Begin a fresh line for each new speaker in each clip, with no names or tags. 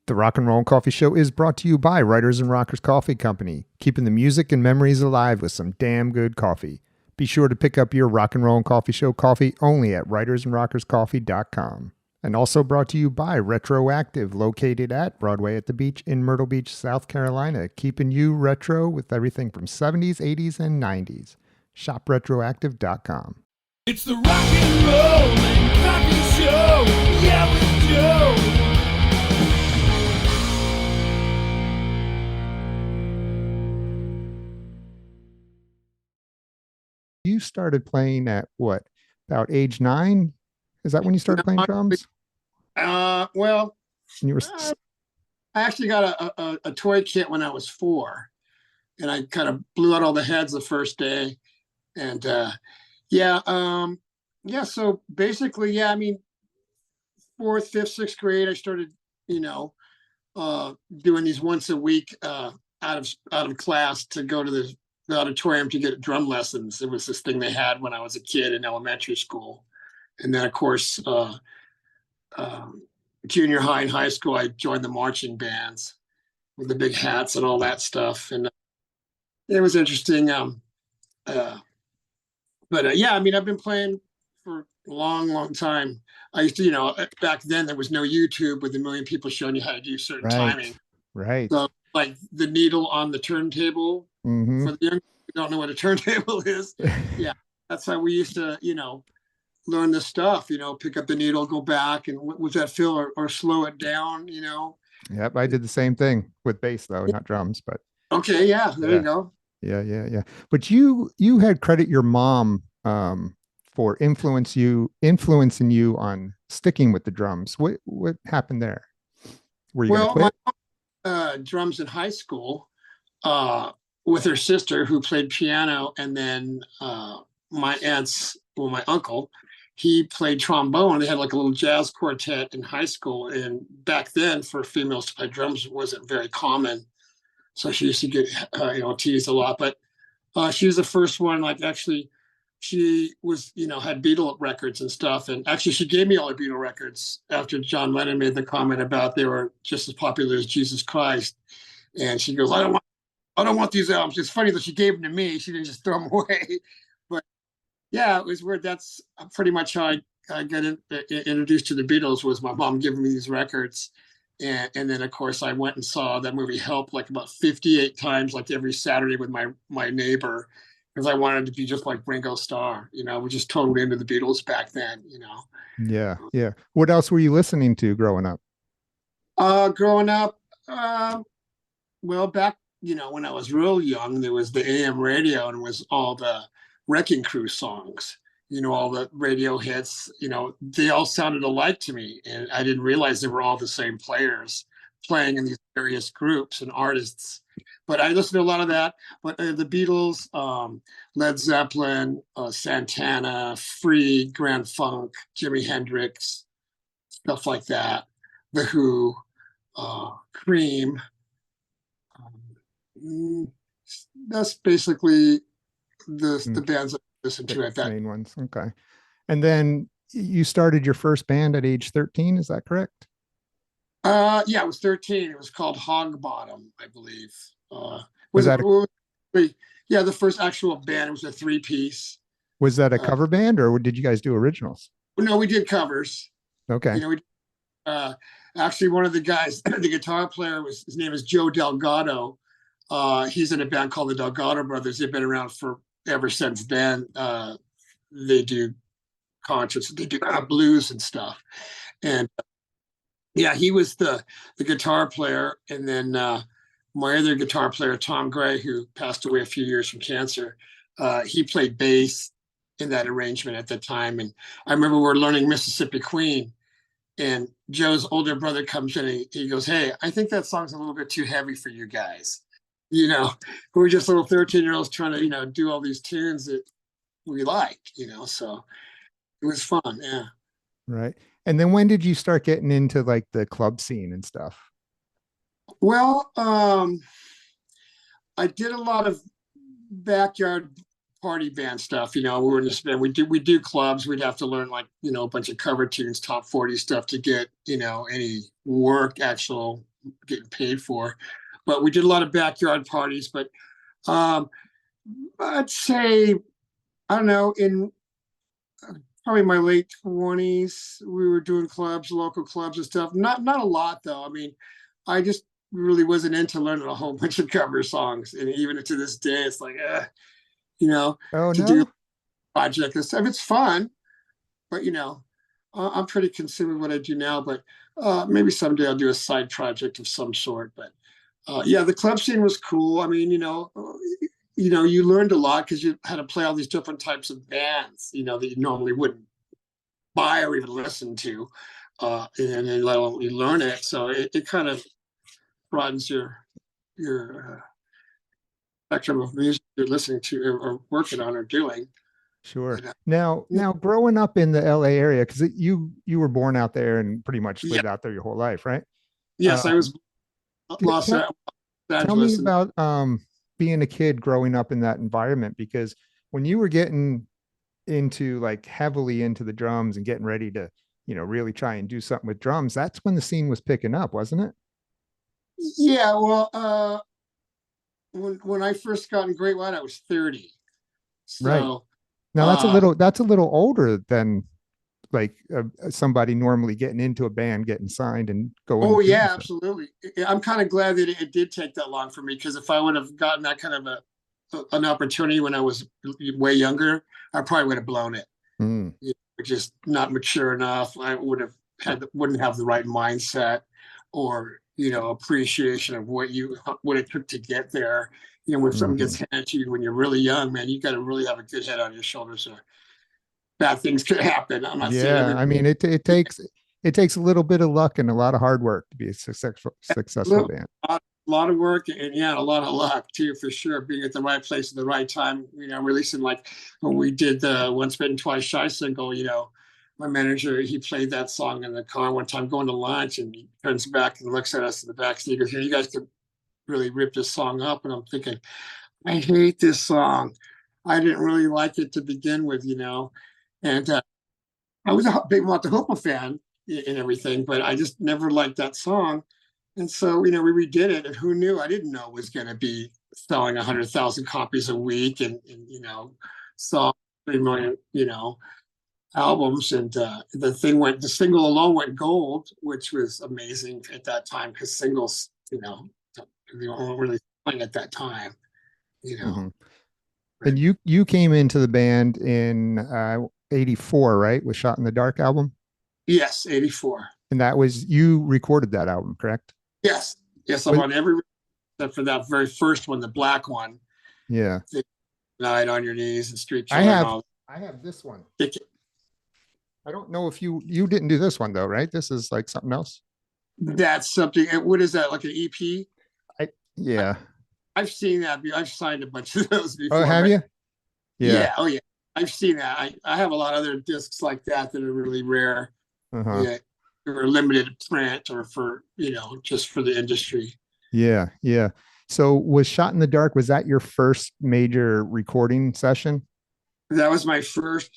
The Rock and Roll Coffee Show is brought to you by Writers and Rockers Coffee Company, keeping the music and memories alive with some damn good coffee. Be sure to pick up your Rock and Roll Coffee Show coffee only at writersandrockerscoffee.com. And also brought to you by Retroactive, located at Broadway at the Beach in Myrtle Beach, South Carolina, keeping you retro with everything from 70s, 80s, and 90s. Shop retroactive.com.
It's the Rock and Roll Coffee Show. Yeah, we do.
You started playing at what, about age 9? Is that when you started playing drums?
Well,
And you were
I actually got a toy kit when I was 4, and I kind of blew out all the heads the first day. And so basically, I mean, 4th, 5th, 6th grade, I started, doing these once a week out of class to go to the auditorium to get drum lessons. It was this thing they had when I was a kid in elementary school. And then, of course, junior high and high school, I joined the marching bands with the big hats and all that stuff. And it was interesting. I mean, I've been playing for a long, long time. I used to, back then there was no YouTube with a million people showing you how to do certain timing.
Right.
So like the needle on the turntable,
Mm-hmm.
for the young people who don't know what a turntable is. Yeah, that's how we used to, learn this stuff, pick up the needle, go back, and what was that feel, or slow it down,
Yep, I did the same thing with bass though, not drums, but
Okay, yeah, there you go.
Yeah. But you had credit your mom for influencing you on sticking with the drums. What happened there? Were you gonna quit?
My drums in high school with her sister who played piano, and then my uncle, he played trombone. They had like a little jazz quartet in high school, and back then for females to play drums wasn't very common. So she used to get teased a lot, but she was the first one. Like, actually, she was had Beatle records and stuff, and actually she gave me all the Beatle records after John Lennon made the comment about they were just as popular as Jesus Christ. And she goes, I don't want these albums. It's funny that she gave them to me. She didn't just throw them away. But yeah, it was weird. That's pretty much how I got introduced to the Beatles, was my mom giving me these records. And then, of course, I went and saw that movie Help like about 58 times, like every Saturday with my neighbor, because I wanted to be just like Ringo Starr. We're just totally into the Beatles back then.
Yeah. What else were you listening to growing up?
Growing up, well, back when I was real young, there was the AM radio, and it was all the Wrecking Crew songs. All the radio hits, they all sounded alike to me. And I didn't realize they were all the same players playing in these various groups and artists. But I listened to a lot of that. But the Beatles, Led Zeppelin, Santana, Free, Grand Funk, Jimi Hendrix, stuff like that. The Who, Cream. That's basically the bands listen to at that
main ones. Okay. And then you started your first band at age 13, is that correct?
Yeah, it was 13. It was called Hog Bottom, I believe. The first actual band. It was a 3-piece.
Was that a cover band, or did you guys do originals?
No, we did covers.
Okay.
Actually, one of the guys, the guitar player, his name is Joe Delgado. He's in a band called the Delgado Brothers. They've been around for ever since then. They do concerts, they do blues and stuff. And he was the guitar player. And then my other guitar player, Tom Gray, who passed away a few years from cancer, he played bass in that arrangement at the time. And I remember we were learning Mississippi Queen, and Joe's older brother comes in and he goes, "Hey, I think that song's a little bit too heavy for you guys." We're just little 13-year-olds trying to, do all these tunes that we like, so it was fun. Yeah.
Right. And then when did you start getting into like the club scene and stuff?
Well, I did a lot of backyard party band stuff. We were in this band. We do clubs. We'd have to learn a bunch of cover tunes, top 40 stuff to get, any work, actual getting paid for. But we did a lot of backyard parties. But I'd say, I don't know, in probably my late 20s, we were doing clubs, local clubs and stuff. Not a lot though. I mean, I just really wasn't into learning a whole bunch of cover songs, and even to this day, it's like,
Oh
to
no.
do a project and stuff. It's fun, but I'm pretty consumed with what I do now. But maybe someday I'll do a side project of some sort. But yeah, the club scene was cool. I mean, you learned a lot because you had to play all these different types of bands, that you normally wouldn't buy or even listen to, and then you learn it. So it kind of broadens your spectrum of music you're listening to or working on or doing.
Sure. Now, growing up in the LA area, because you were born out there and pretty much lived out there your whole life, right?
Yes, I was Los
tell
Angeles.
me about being a kid growing up in that environment, because when you were getting into like heavily into the drums and getting ready to, really try and do something with drums, that's when the scene was picking up, wasn't it?
Yeah, well, when I first got in Great White, I was 30. So
right. Now that's a little older than like somebody normally getting into a band, getting signed and going.
Oh yeah, absolutely. I'm kind of glad that it did take that long for me, because if I would have gotten that kind of an opportunity when I was way younger, I probably would have blown it. Just not mature enough. I wouldn't have the right mindset or appreciation of what it took to get there. When something gets handed to you when you're really young, man, you got to really have a good head on your shoulders, or bad things could happen. I'm not saying.
I mean, it takes a little bit of luck and a lot of hard work to be a successful band.
A lot of work, and a lot of luck too, for sure. Being at the right place at the right time. Releasing, like when we did the Once Bitten Twice Shy single. My manager, he played that song in the car one time going to lunch, and he turns back and looks at us in the back seat. He goes, "You guys could really rip this song up." And I'm thinking, I hate this song. I didn't really like it to begin with, and I was a big Mott the Hoople fan and everything, but I just never liked that song. And so, we redid it, and who knew? I didn't know it was going to be selling 100,000 copies a week, and saw 3 million, albums. And the single alone went gold, which was amazing at that time, because singles, they weren't really playing at that time,
And you came into the band in 84, right? With Shot in the Dark album?
Yes, 84.
And that was, you recorded that album, correct?
Yes. I'm on every, except for that very first one, the black one.
Yeah.
Night on Your Knees and Street Killer.
I have this one. I don't know if you didn't do this one though, right? This is like something else.
That's something. What is that? Like an EP?
Yeah.
I've seen that. I've signed a bunch of those before.
Oh, have you?
Yeah. Oh, yeah. I've seen that. I have a lot of other discs like that are really rare. Yeah, or limited print, or for just for the industry.
Yeah. So was Shot in the Dark, was that your first major recording session?
That was my first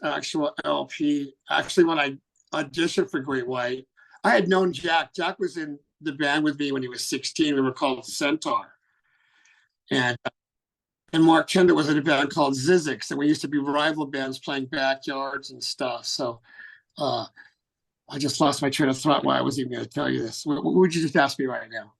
actual LP. Actually, when I auditioned for Great White, I had known Jack. Jack was in the band with me when he was 16. We were called Centaur. And Mark Kendalll was in a band called Zizix, and we used to be rival bands playing backyards and stuff. So I just lost my train of thought why I was even going to tell you this. What would you just ask me right now?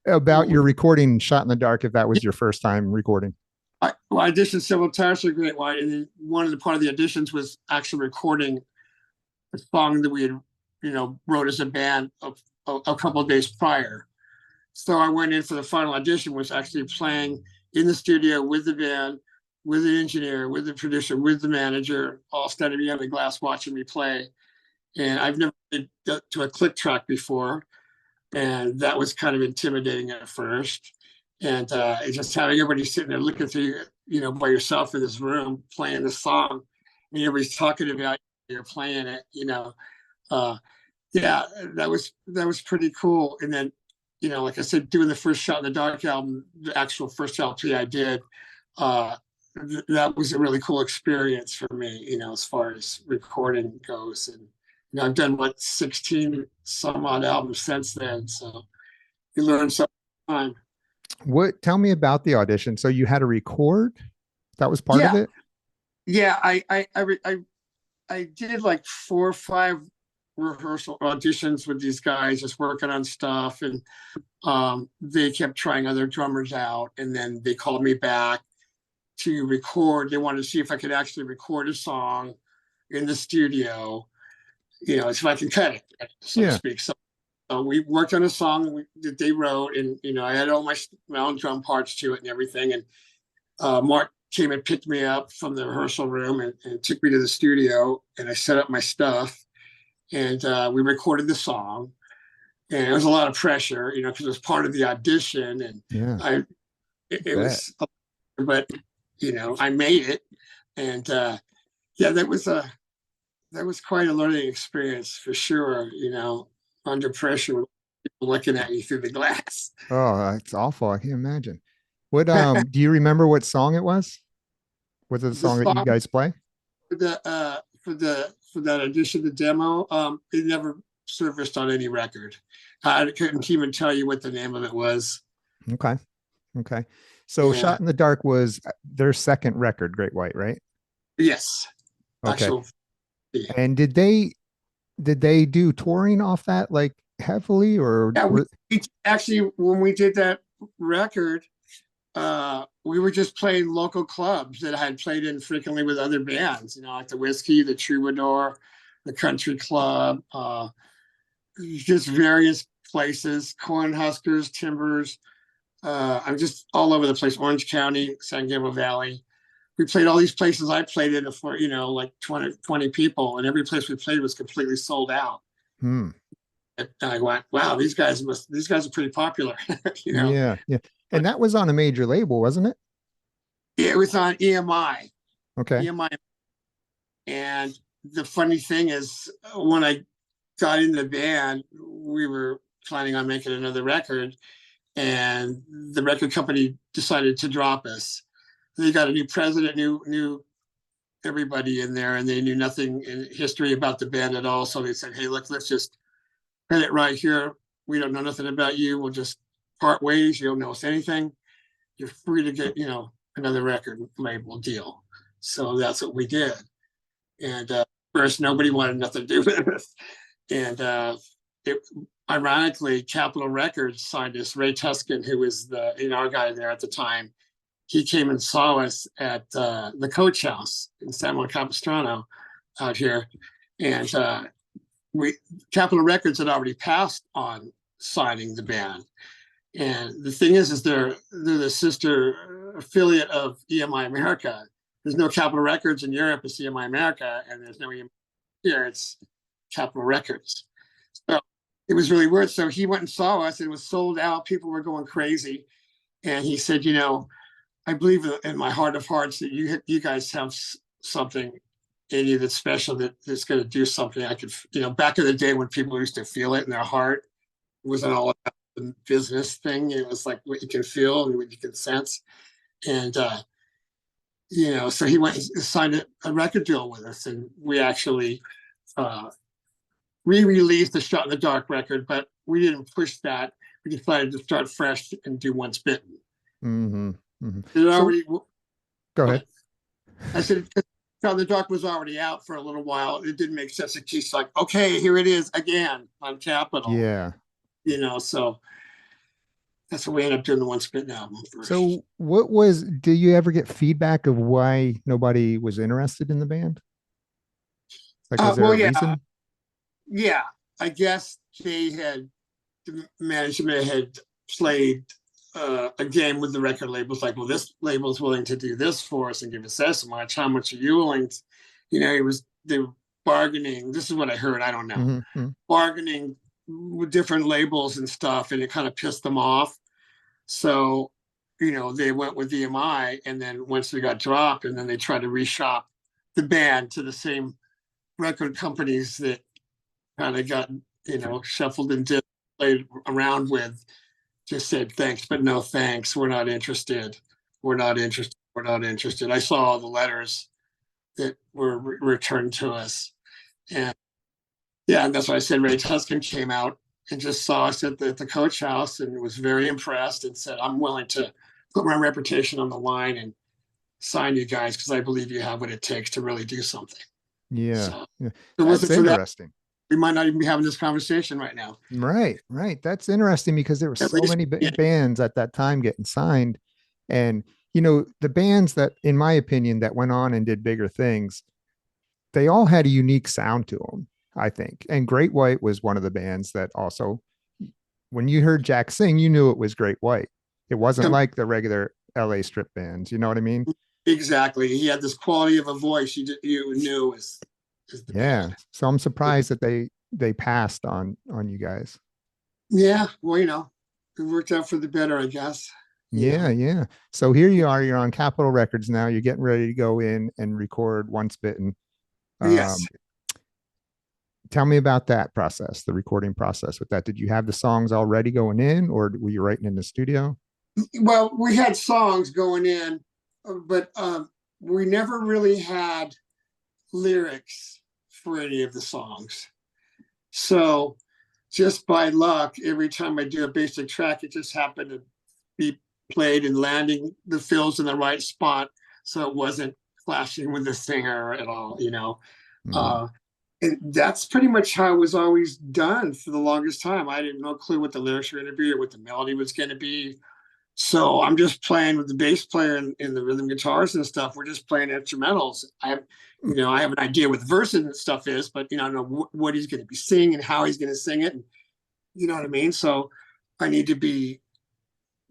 About your recording Shot in the Dark, if that was your first time recording.
I auditioned several times for Great White, and then part of the auditions was actually recording a song that we had, wrote as a band a couple of days prior. So I went in for the final audition, was actually playing in the studio with the band, with the engineer, with the producer, with the manager, all standing behind the glass watching me play. And I've never been to a click track before, and that was kind of intimidating at first. And just having everybody sitting there looking through, by yourself in this room playing the song, and everybody's talking about you're playing it, yeah, that was pretty cool. And then, like I said, doing the first Shot in the Dark album, the actual first LP I did, that was a really cool experience for me, as far as recording goes. And I've done what 16 some odd albums since then. So you learn something. Time.
What? Tell me about the audition. So you had to record? That was part of
Yeah,
it?
yeah. I did like 4 or 5 rehearsal auditions with these guys, just working on stuff, and they kept trying other drummers out, and then they called me back to record. They wanted to see if I could actually record a song in the studio, if I can cut it, so to
Yeah.
speak. So we worked on a song that they wrote, and I had all my own drum parts to it and everything. And Mark came and picked me up from the rehearsal room and took me to the studio, and I set up my stuff, and we recorded the song. And it was a lot of pressure, because it was part of the audition, and
Yeah.
it was, but I made it, and yeah, that was quite a learning experience for sure. Under pressure, with people looking at you through the glass.
Oh, that's awful. I can imagine. What do you remember what song it was? Was it the
The
song that you
song
guys play?
for that audition, the demo, it never surfaced on any record. I couldn't even tell you what the name of it was.
Okay. Okay. So
Yeah.
Shot in the Dark was their second record, Great White, right?
Yes.
Okay.
Actual.
And did they do touring off that like heavily or
Yeah, actually, when we did that record, we were just playing local clubs that I had played in frequently with other bands, like the Whiskey, the Troubadour, the Country Club, just various places, Cornhuskers, Timbers. I'm just all over the place. Orange County, San Gabriel Valley. We played all these places I played in for, like 20 people, and every place we played was completely sold out.
Hmm.
And I went, wow, these guys are pretty popular.
Yeah, yeah. And that was on a major label, wasn't it?
It was on EMI.
Okay.
EMI. And the funny thing is, when I got in the band, we were planning on making another record, and the record company decided to drop us. They got a new president, knew everybody in there, and they knew nothing in history about the band at all. So they said, hey, look, let's just cut it right here. We don't know nothing about you. We'll just part ways. You don't know us anything. You're free to get, another record label deal. So that's what we did. And first, nobody wanted nothing to do with it. And ironically, Capitol Records signed us. Ray Tuscan, who was our guy there at the time, he came and saw us at the Coach House in San Juan Capistrano out here. And Capitol Records had already passed on signing the band. And the thing is they're the sister affiliate of EMI America. There's no Capitol Records in Europe, it's EMI America, and there's no EMI here, it's Capitol Records. So it was really weird. So he went and saw us, it was sold out, people were going crazy. And he said, I believe in my heart of hearts that you guys have something in you that's special, that's going to do something. I could, back in the day when people used to feel it in their heart, it wasn't all about the business thing. It was like what you can feel and what you can sense. And, so he went and signed a record deal with us, and we actually re-released the Shot in the Dark record, but we didn't push that. We decided to start fresh and do Once Bitten.
Mm-hmm. Mm-hmm. Go ahead.
I said, Shot in the Dark was already out for a little while. It didn't make sense to keep like, okay, here it is again on Capitol.
Yeah.
So that's what we ended up doing, the Once Bitten album first.
So do you ever get feedback of why nobody was interested in the band? Like, was there a reason?
Yeah, I guess the management had played a game with the record labels, like, well, this label's willing to do this for us and give us this much. How much are you willing to, they were bargaining. This is what I heard. I don't know.
Mm-hmm.
Bargaining with different labels and stuff, and it kind of pissed them off. So, they went with EMI, and then once we got dropped, and then they tried to reshop the band to the same record companies that kind of got, shuffled and played around with, just said thanks, but no thanks. We're not interested. We're not interested. We're not interested. I saw all the letters that were returned to us. And Yeah, and that's why I said Ray Tuscan came out and just saw us at the coach house and was very impressed and said, I'm willing to put my reputation on the line and sign you guys because I believe you have what it takes to really do something.
Yeah.
So
Yeah.
if it
That's
wasn't for that,
interesting.
we might not even be having this conversation right now.
Right. Right. That's interesting because there were
At
so
least,
many
yeah,
bands at that time getting signed. And, you know, the bands that, in my opinion, that went on and did bigger things, they all had a unique sound to them, I think. And Great White was one of the bands that also, when you heard Jack sing, you knew it was Great White. It wasn't like the regular LA strip bands. You know what I mean?
exactly. He had this quality of a voice you knew is the
Yeah.
band.
So I'm surprised that they passed on you guys.
Yeah, well, it worked out for the better, I guess. You
Yeah,
know.
yeah. So here you are, you're on Capitol Records now. You're getting ready to go in and record Once Bitten.
Yes.
Um, Tell me about that process, the recording process with that. Did you have the songs already going in, or were you writing in the studio?
Well, we had songs going in, but we never really had lyrics for any of the songs. So just by luck, every time I do a basic track, it just happened to be played and landing the fills in the right spot. So it wasn't clashing with the singer at all.
Mhm.
Uh, and that's pretty much how it was always done for the longest time. I didn't know clue what the lyrics were going to be or what the melody was going to be. So I'm just playing with the bass player and the rhythm guitars and stuff. We're just playing instrumentals. I have an idea what the verses and stuff is, but I don't know what he's going to be singing and how he's going to sing it. And, you know what I mean? So I need to be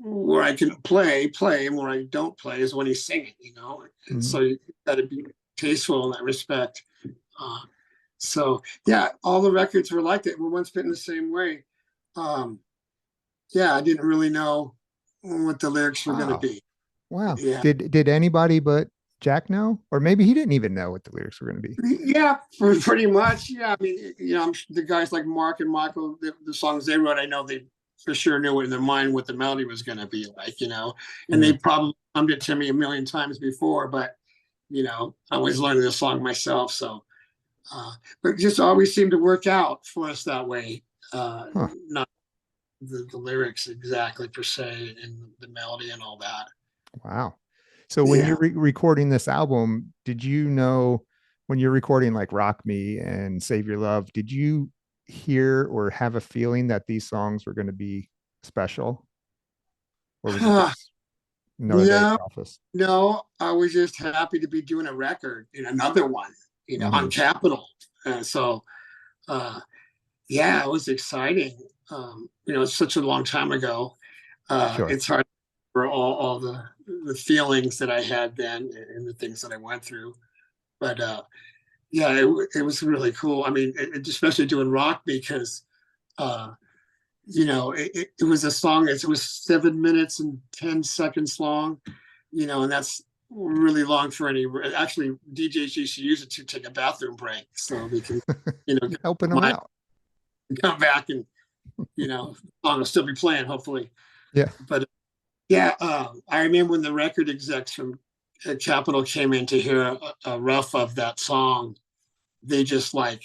where I can play, and where I don't play is when he's singing. And
Mhm.
so you got to be tasteful in that respect. Uh, so yeah, all the records were like that. We're Once Bitten the same way. Um, yeah, I didn't really know what the lyrics were going to
Wow.
be.
Wow.
Yeah.
Did anybody but Jack know? Or maybe he didn't even know what the lyrics were going to be.
Yeah, pretty much. Yeah, I mean, the guys like Mark and Michael, the songs they wrote, I know they for sure knew in their mind what the melody was going to be like, and
Yeah.
they probably hummed it to me a million times before, but I was learning the song myself, so but it just always seemed to work out for us that way.
Huh.
Not the lyrics exactly per se, and the melody and all that.
Wow. So when you're
Yeah.
recording this album, did you know when you're recording like Rock Me and Save Your Love, did you hear or have a feeling that these songs were going to be special? Or was it just another day at
No,
the office?
no, I was just happy to be doing a record in another one, on
Hmm.
Capitol. And so, uh, yeah, it was exciting. It's such a long time ago.
Sure.
It's hard for all the feelings that I had then and the things that I went through. But yeah, it was really cool. I mean, especially doing rock because, uh, it was a song. It was 7 minutes and 10 seconds long, and that's really long for any. Actually, DJs used to use it to take a bathroom break so they can, get
Helping them
my
out.
come back and song will still be playing hopefully.
Yeah.
But yeah, I remember when the record execs from Capitol came in to hear a rough of that song, they just like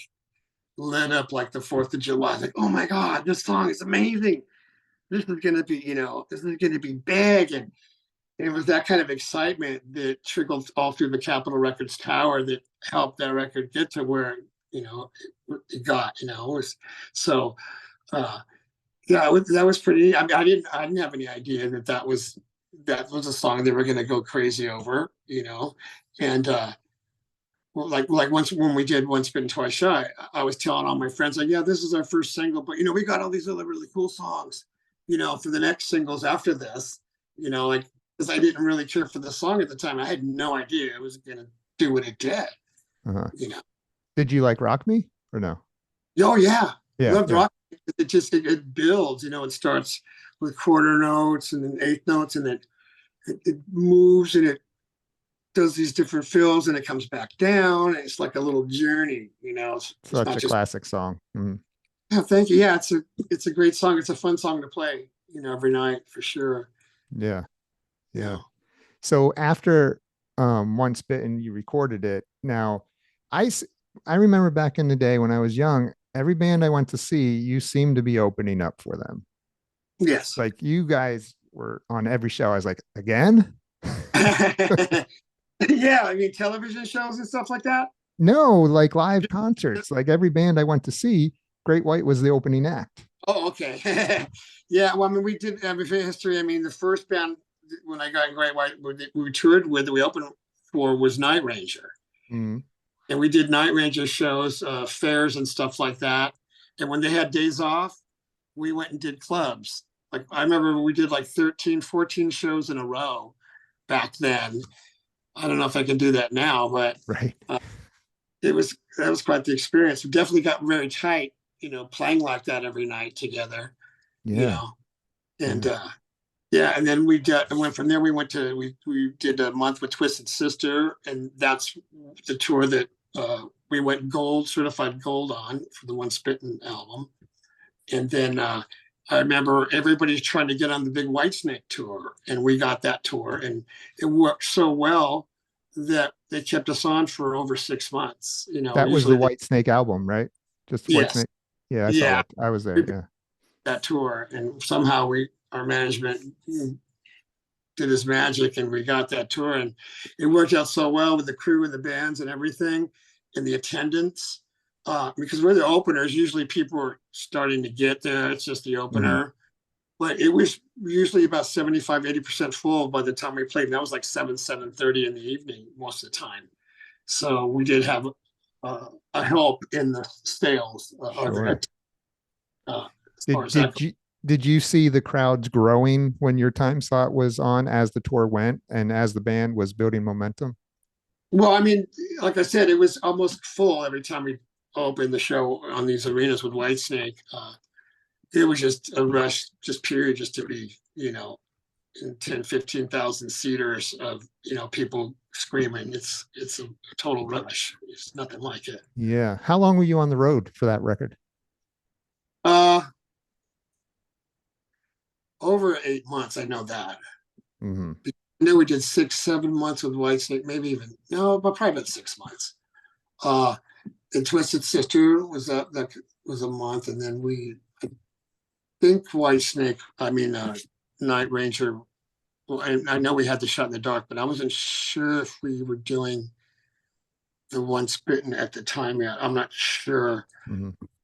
lit up like the 4th of July. Like, oh my God, this song is amazing. This is gonna be big. And it was that kind of excitement that trickled all through the Capitol Records tower that helped that record get to where, it got, so uh yeah, that was pretty. I mean, I didn't have any idea that was a song they were gonna go crazy over, and well, like once when we did Once Bitten Twice Shy, I was telling all my friends like, yeah, this is our first single, but we got all these other really cool songs, for the next singles after this, like because I didn't really care for the song at the time. I had no idea it was gonna do what it did,
Uh-huh.
you know.
Did you like Rock Me or no?
Oh yeah,
Yeah.
loved
Yeah.
rock. It builds, it starts with quarter notes and then eighth notes, and then it moves and it does these different fills and it comes back down. It's like a little journey, it's
Such
not
a
just,
classic song. Mhm.
yeah, thank you. Yeah, it's a great song. It's a fun song to play, every night for sure.
Yeah.
You
Yeah.
know.
So after Once Bitten, you recorded it. Now, I s- I remember back in the day when I was young, every band I went to see, you seem to be opening up for them.
Yes.
Like you guys were on every show. I was like, again?
Yeah, I mean television shows and stuff like that.
No, like live concerts. Like every band I went to see, Great White was the opening act.
Oh, okay. Yeah, well, I mean, we did have a history. I mean, the first band when I got in Great White, we toured with, that we opened for was Night Ranger.
Mm.
And we did Night Ranger shows, fairs and stuff like that. And when they had days off, we went and did clubs. Like I remember we did like 13, 14 shows in a row back then. I don't know if I can do that now, but
Right.
that was quite the experience. We definitely got very tight, playing like that every night together, you
Yeah.
know. And yeah, and then and went from there. We did a month with Twisted Sister, and that's the tour that we went certified gold on for the Once Bitten album. And then I remember everybody's trying to get on the big Whitesnake tour, and we got that tour, and it worked so well that they kept us on for over 6 months.
That was the
Usually
White Snake album, right? Just White
yes,
Snake. Yeah, I saw
yeah,
that. I was there. Yeah.
that tour, and somehow our management did his magic, and we got that tour, and it worked out so well with the crew and the bands and everything, and the attendance. Because we're the openers, usually people are starting to get there. It's just the opener.
Mm-hmm.
But it was usually about 75-80% full by the time we played. And that was like 7:30 in the evening most of the time. So we did have a help in the sales.
Sure.
As far as
Did you see the crowds growing when your time slot was on as the tour went and as the band was building momentum?
Well, I mean, like I said, it was almost full every time we opened the show on these arenas with Whitesnake. It was just a rush, just period, just to be, in 10, 15,000 seaters of, people screaming. It's a total rush. It's nothing like it.
Yeah. How long were you on the road for that record?
Over 8 months, I know that.
Mm-hmm.
I know we did 6, 7 months with Whitesnake, maybe even, no, but probably about 6 months. And Twisted Sister was that was a month, and then I think Whitesnake, Night Ranger. Well, I know we had the Shot in the Dark, but I wasn't sure if we were doing the Once Bitten at the time yet. I'm not sure,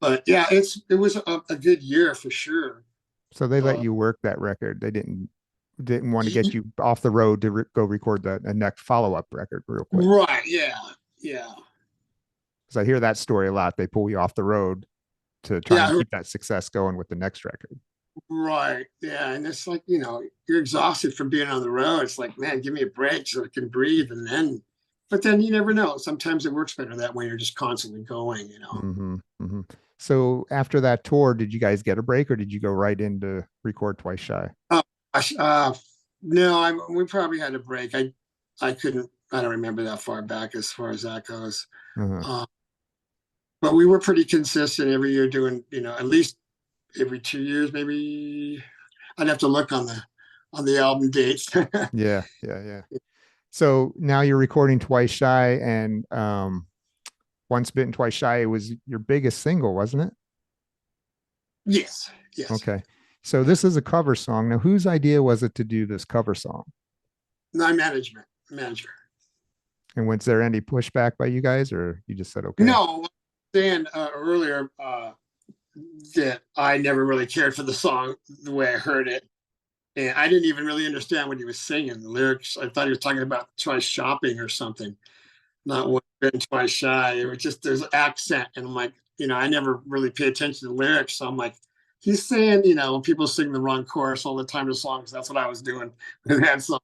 but yeah, it was a good year for sure.
So they let you work that record. They didn't want to get you off the road to go record the next follow-up record real quick.
Right? Yeah.
Because I hear that story a lot. They pull you off the road to try and keep that success going with the next record.
Right. Yeah. And it's like, you're exhausted from being on the road. It's like, man, give me a break so I can breathe. But then you never know. Sometimes it works better that way. You're just constantly going,
Mm-hmm, mm-hmm. So after that tour, did you guys get a break or did you go right into Record Twice Shy?
No, we probably had a break. I don't remember that far back as far as that goes. But we were pretty consistent every year doing, at least every 2 years, maybe. I'd have to look on the album dates.
Yeah. So now you're recording Twice Shy, and Once Bitten Twice Shy was your biggest single, wasn't it?
Yes.
Okay. So this is a cover song. Now, whose idea was it to do this cover song?
My manager.
And was there any pushback by you guys, or you just said okay?
No, saying earlier that I never really cared for the song the way I heard it. And I didn't even really understand what he was singing. The lyrics, I thought he was talking about twice shopping or something, not Once Bitten Twice Shy. It was just, there's accent. And I'm like, I never really pay attention to the lyrics. So I'm like, he's saying, people sing the wrong chorus all the time to songs. That's what I was doing with that song.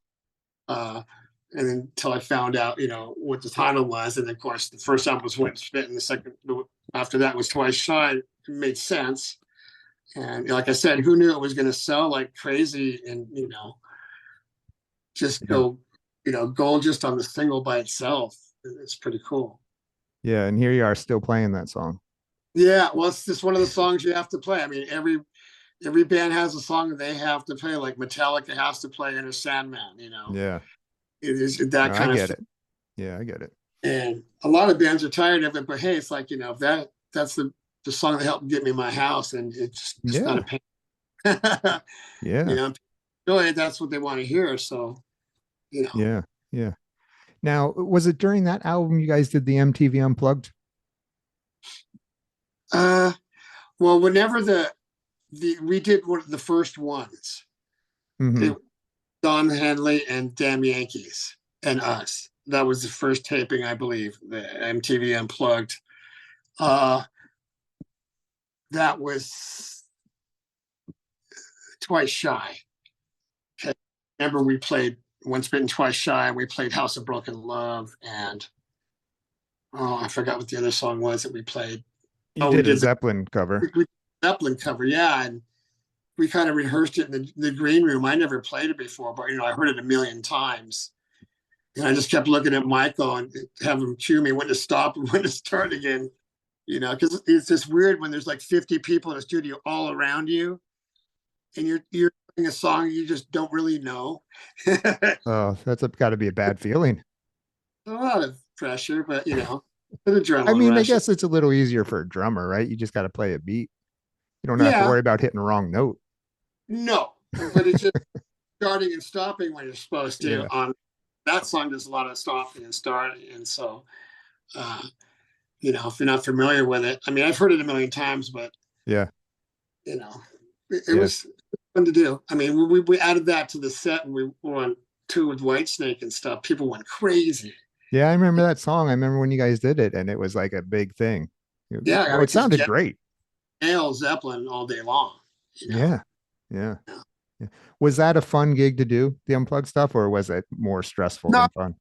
And then until I found out, what the title was. And of course, the first album was Once Bitten. The second after that was Twice Shy. It made sense. And like I said, who knew it was going to sell like crazy and, just go gold just on the single by itself. It's pretty cool.
Yeah. And here you are still playing that song.
Yeah. Well, it's just one of the songs you have to play. I mean, every band has a song that they have to play, like Metallica has to play Enter Sandman,
Yeah.
It is that kind
I
of
get it. Yeah, I get it.
And a lot of bands are tired of it, but hey, it's like, if that's the the song that helped get me my house, and it's not a pain.
Yeah.
You know, really, that's what they want to hear. So, you know.
Yeah. Yeah. Now, was it during that album you guys did the MTV Unplugged?
Well, whenever we did one of the first ones,
Mm-hmm.
Don Henley and Damn Yankees and us. That was the first taping, I believe, the MTV Unplugged. That was Twice Shy. Okay. Remember, we played Once Bitten Twice Shy, and we played House of Broken Love, and I forgot what the other song was that we played.
You did a Zeppelin cover.
Zeppelin cover, yeah, and we kind of rehearsed it in the green room. I never played it before, but I heard it a million times, and I just kept looking at Michael and have him cue me when to stop and when to start again. Because it's just weird when there's like 50 people in a studio all around you, and you're playing a song you just don't really know.
Oh, that's got to be a bad feeling.
A lot of pressure, but the adrenaline.
I mean,
rush.
I guess it's a little easier for a drummer, right? You just got to play a beat. You don't have to worry about hitting the wrong note.
No, but it's just starting and stopping when you're supposed to.
Yeah.
On that song, there's a lot of stopping and starting, and so, if you're not familiar with it, I mean, I've heard it a million times, but
yeah,
it was fun to do. I mean, we added that to the set, and we went tour with Whitesnake and stuff. People went crazy.
Yeah, I remember that song. I remember when you guys did it, and it was like a big thing.
Yeah,
it sounded great.
Nail Zeppelin all day long.
Yeah. Was that a fun gig to do, the Unplugged stuff, or was it more stressful than fun?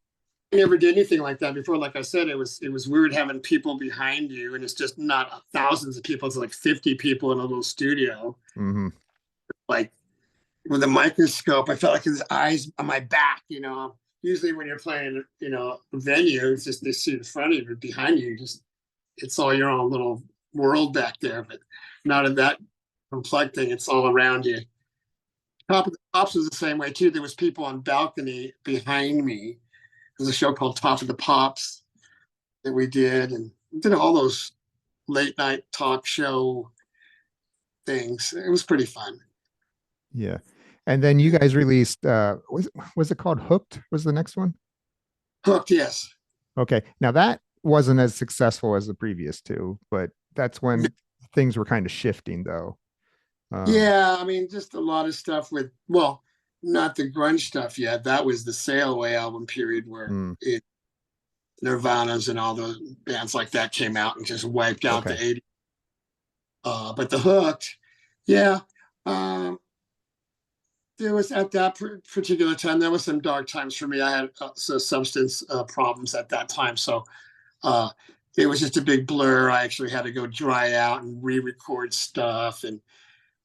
I never did anything like that before. Like I said, it was weird having people behind you, and it's just not thousands of people. It's like 50 people in a little studio.
Mm-hmm.
Like with a microscope, I felt like his eyes on my back. Usually when you're playing, a venue, it's just they see in front of you, but behind you, it's all your own little world back there. But not in that Unplugged thing. It's all around you. Top of the Pops was the same way too. There was people on balcony behind me. There's a show called Top of the Pops that we did, and we did all those late night talk show things. It was pretty fun.
Yeah. And then you guys released was it called Hooked? Was the next one?
Hooked, yes.
Okay. Now that wasn't as successful as the previous two, but that's when things were kind of shifting though.
Yeah, I mean, just a lot of stuff with, well, not the grunge stuff yet. That was the Sail Away album period where Nirvana's and all the bands like that came out and just wiped out the 80s. But the Hooked, yeah. There was at that particular time, there was some dark times for me. I had some substance problems at that time. So it was just a big blur. I actually had to go dry out and re-record stuff. And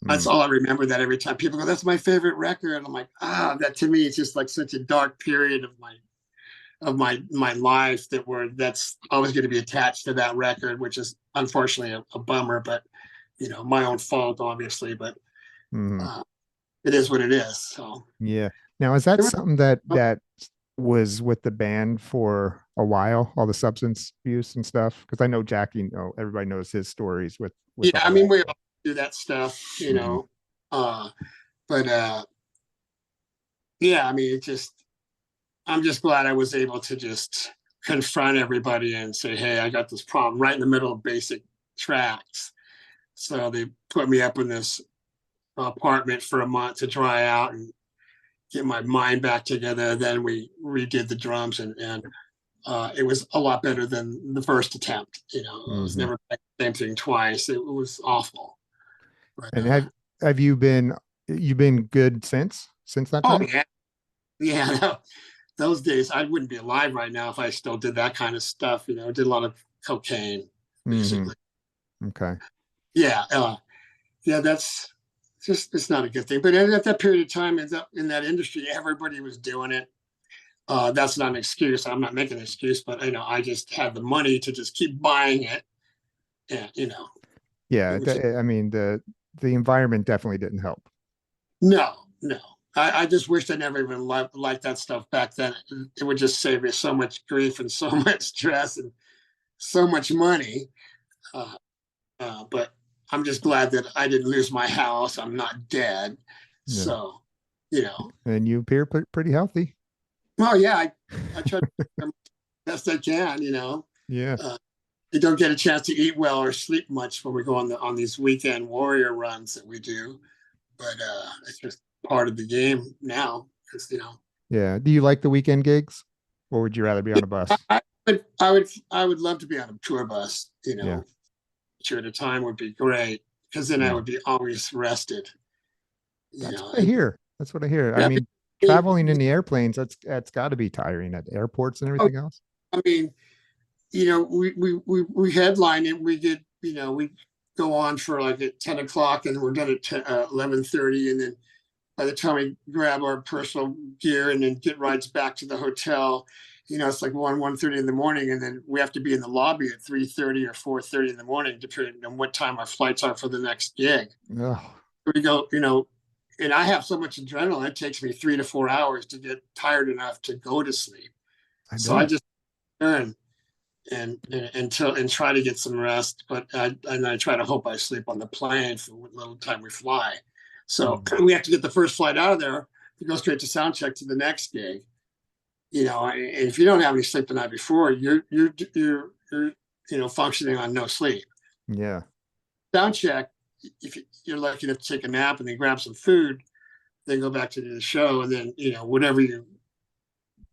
that's all I remember, that every time people go, that's my favorite record. And I'm like, that to me, it's just like such a dark period of my life that's always going to be attached to that record, which is unfortunately a bummer, but my own fault, obviously, but it is what it is. So
yeah. Now, is that something that was with the band for a while, all the substance abuse and stuff? Because I know Jackie, everybody knows his stories with
I mean, we all do that stuff, but yeah, I mean, I'm just glad I was able to just confront everybody and say, hey, I got this problem right in the middle of basic tracks. So they put me up in this apartment for a month to dry out and get my mind back together. Then we redid the drums, and it was a lot better than the first attempt. It was never the same thing twice. It was awful. But,
and have you been good since that time?
Oh yeah. Those days I wouldn't be alive right now if I still did that kind of stuff. Did a lot of cocaine, basically.
Okay.
Yeah. That's just, it's not a good thing. But at that period of time in that industry, everybody was doing it. That's not an excuse. I'm not making an excuse, but I just had the money to just keep buying it. And
Yeah. I mean, the environment definitely didn't help.
No. I just wish I never even liked that stuff back then. It would just save me so much grief and so much stress and so much money. But I'm just glad that I didn't lose my house. I'm not dead.
Yeah.
So, you know,
And you appear pretty healthy.
well, yeah, I try to do the best I can, you know.
Yeah.
You don't get a chance to eat well or sleep much when we go on these weekend warrior runs that we do. But it's just part of the game now, because, you know.
Yeah. Do you like the weekend gigs, or would you rather be on a bus?
I would love to be on a tour bus, you know.
Yeah.
Two at a time would be great, because then I would be always rested.
That's what I hear. That's what I hear.
Yeah,
I mean, traveling in the airplanes, that's got to be tiring at airports and everything else.
I mean, you know, we headline and we get, you know, we go on for like at 10 o'clock and we're done at 11:30, and then by the time we grab our personal gear and then get rides back to the hotel, you know, it's like 1:30 in the morning, and then we have to be in the lobby at 3:30 or 4:30 in the morning, depending on what time our flights are for the next gig.
Oh,
We go, you know, and I have so much adrenaline, it takes me 3 to 4 hours to get tired enough to go to sleep. So I just turn and try to get some rest, but I try to hope I sleep on the plane for what little time we fly. So we have to get the first flight out of there to go straight to sound check to the next gig. You know, and if you don't have any sleep the night before, you're you know, functioning on no sleep.
yeah.
Sound check, if you're lucky enough to take a nap and then grab some food, then go back to the show, and then, you know, whatever you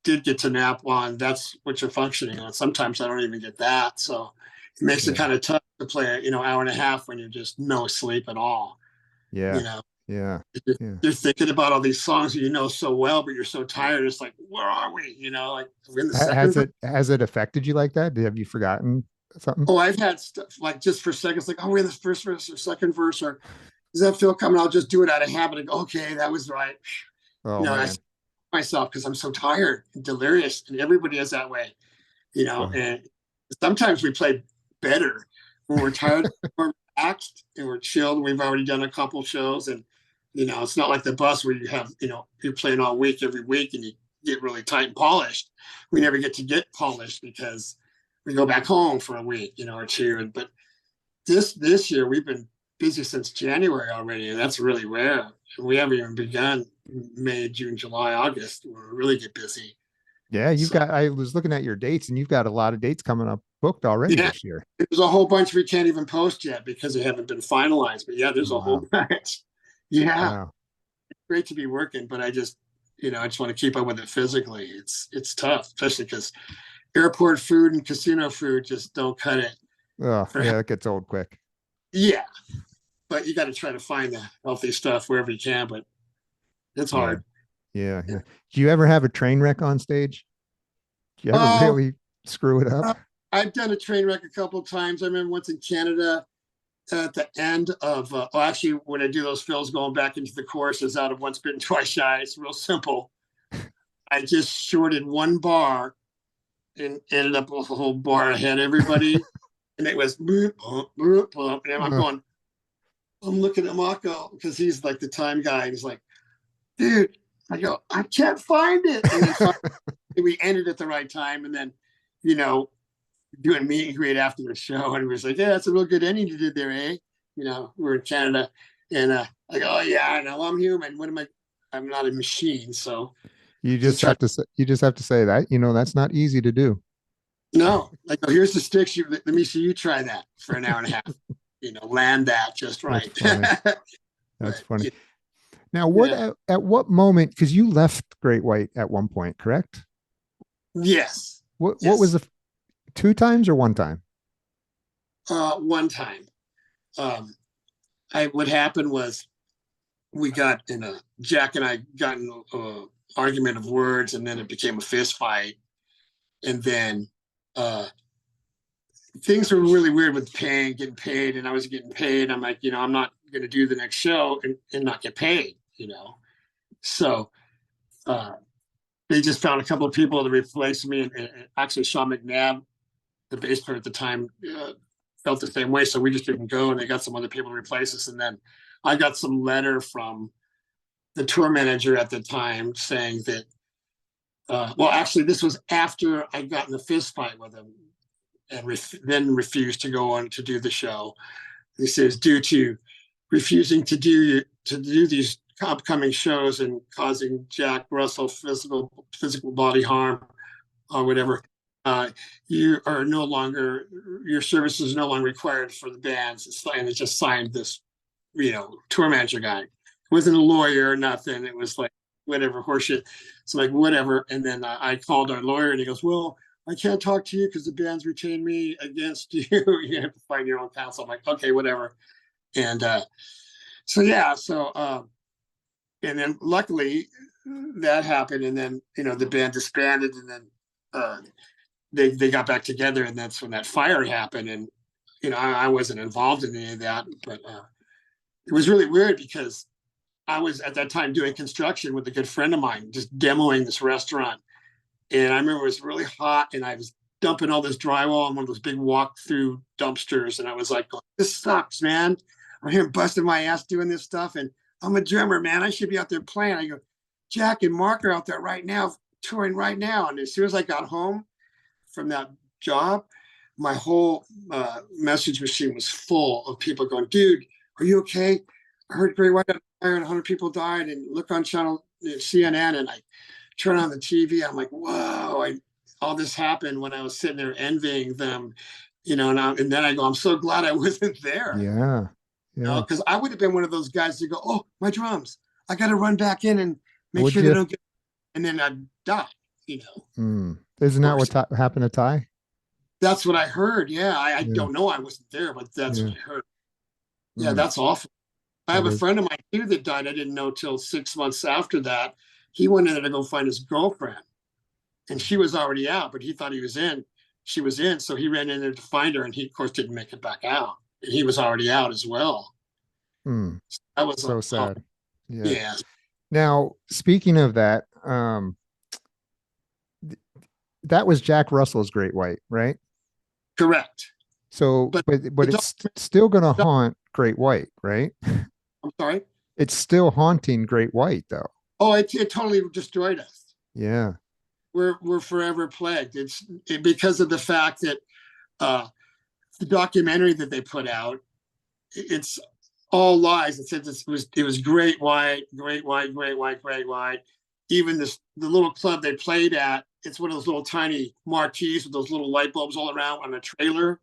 did get to nap on, that's what you're functioning on. Sometimes I don't even get that, so it makes it kind of tough to play, you know, hour and a half when you're just no sleep at all.
Yeah.
You know,
Yeah.
you're thinking about all these songs that you know so well, but you're so tired. It's like, where are we? You know, like we're in the second.
Has it affected you like that? Have you forgotten something?
Oh, I've had stuff like just for seconds, like, oh, we're in the first verse or second verse, or does that feel coming? I'll just do it out of habit. And go, okay, that was right.
Oh,
You know,
man.
I myself because I'm so tired and delirious, and everybody is that way. You know, and sometimes we play better when we're tired, we're relaxed, and we're chilled. We've already done a couple shows, and you know, it's not like the bus where you have, you know, you're playing all week every week and you get really tight and polished. We never get to get polished because we go back home for a week, you know, or two. But this year we've been busy since January already, and that's really rare. We haven't even begun May, June, July, August. We really get busy.
Yeah, I was looking at your dates, and you've got a lot of dates coming up booked already this year.
There's a whole bunch we can't even post yet because they haven't been finalized. But yeah, there's a whole bunch. Yeah.
Wow.
It's great to be working, but I just, you know, I just want to keep up with it physically. It's tough, especially because airport food and casino food just don't cut it.
Oh, yeah, it gets old quick.
Yeah. But you got to try to find the healthy stuff wherever you can, but it's hard.
Yeah. Do you ever have a train wreck on stage? Do you ever really screw it up?
I've done a train wreck a couple of times. I remember once in Canada at the end of, actually, when I do those fills going back into the choruses out of Once Bitten Twice Shy, it's real simple. I just shorted one bar and ended up with a whole bar ahead of everybody. And it was, boop, boop, boop, boop. And I'm going, I'm looking at Mako because he's like the time guy. And he's like, dude, I go, I can't find it. And then finally, we ended at the right time. And then, you know, doing a meet and greet after the show. And he was like, yeah, that's a real good ending you did there, eh? You know, we're in Canada. And I go, oh, yeah, I know, I'm human. What am I? I'm not a machine. So
you just have to say that, you know, that's not easy to do.
No, like, oh, here's the sticks. Let me see you try that for an hour and a half. You know, land that just right.
That's funny. Now, at what moment? Because you left Great White at one point, correct?
Yes.
What was the 2 times or 1 time?
One time. What happened was we got Jack and I got in an argument of words, and then it became a fist fight, and then things were really weird with getting paid, and I was getting paid. I'm like, you know, I'm not going to do the next show and not get paid, you know. So they just found a couple of people to replace me, and actually Sean McNabb, the bass player at the time, felt the same way. So we just didn't go, and they got some other people to replace us. And then I got some letter from the tour manager at the time saying that, well, actually, this was after I got in the fist fight with him and then refused to go on to do the show. They say it's due to refusing to do these upcoming shows and causing Jack Russell physical body harm or whatever. You are no longer, your services are no longer required for the bands. And it just signed this, tour manager guy. It wasn't a lawyer or nothing. It was like whatever horseshit. So like whatever. And then I called our lawyer and he goes, well, I can't talk to you because the band's retained me against you. You have to find your own counsel. I'm like, okay, whatever. And and then luckily that happened. And then, the band disbanded and then they got back together. And that's when that fire happened. And, I wasn't involved in any of that, but it was really weird because I was at that time doing construction with a good friend of mine, just demoing this restaurant. And I remember it was really hot and I was dumping all this drywall in one of those big walk-through dumpsters. And I was like, this sucks, man. I'm here busting my ass doing this stuff. And I'm a drummer, man. I should be out there playing. I go, Jack and Mark are out there right now, touring right now. And as soon as I got home from that job, my whole message machine was full of people going, dude, are you okay? I heard Great White on fire and 100 people died. And look on channel CNN and I turn on the TV. I'm like, whoa, all this happened when I was sitting there envying them, and then I go, I'm so glad I wasn't there.
Yeah.
Because I would have been one of those guys to go, oh, my drums, I got to run back in and make
Would
sure
you?
they don't get, and then I'd die,
Isn't that what happened to Ty?
That's what I heard. Yeah. I don't know. I wasn't there, but that's what I heard. Yeah. That's awful. I have a friend of mine too that died. I didn't know till 6 months after that. He went in there to go find his girlfriend and she was already out, but he thought she was in. So he ran in there to find her and he of course didn't make it back out. And he was already out as well.
So
that was
so sad.
Yeah.
Now, speaking of that, that was Jack Russell's Great White, right?
Correct.
So, but it's still going to haunt Great White, right?
I'm sorry?
It's still haunting Great White, though.
Oh, it totally destroyed us.
Yeah.
We're forever plagued. It's because of the fact that the documentary that they put out, it's all lies. It said it was Great White, Great White, Great White, Great White. Even the little club they played at, it's one of those little tiny marquees with those little light bulbs all around on a trailer.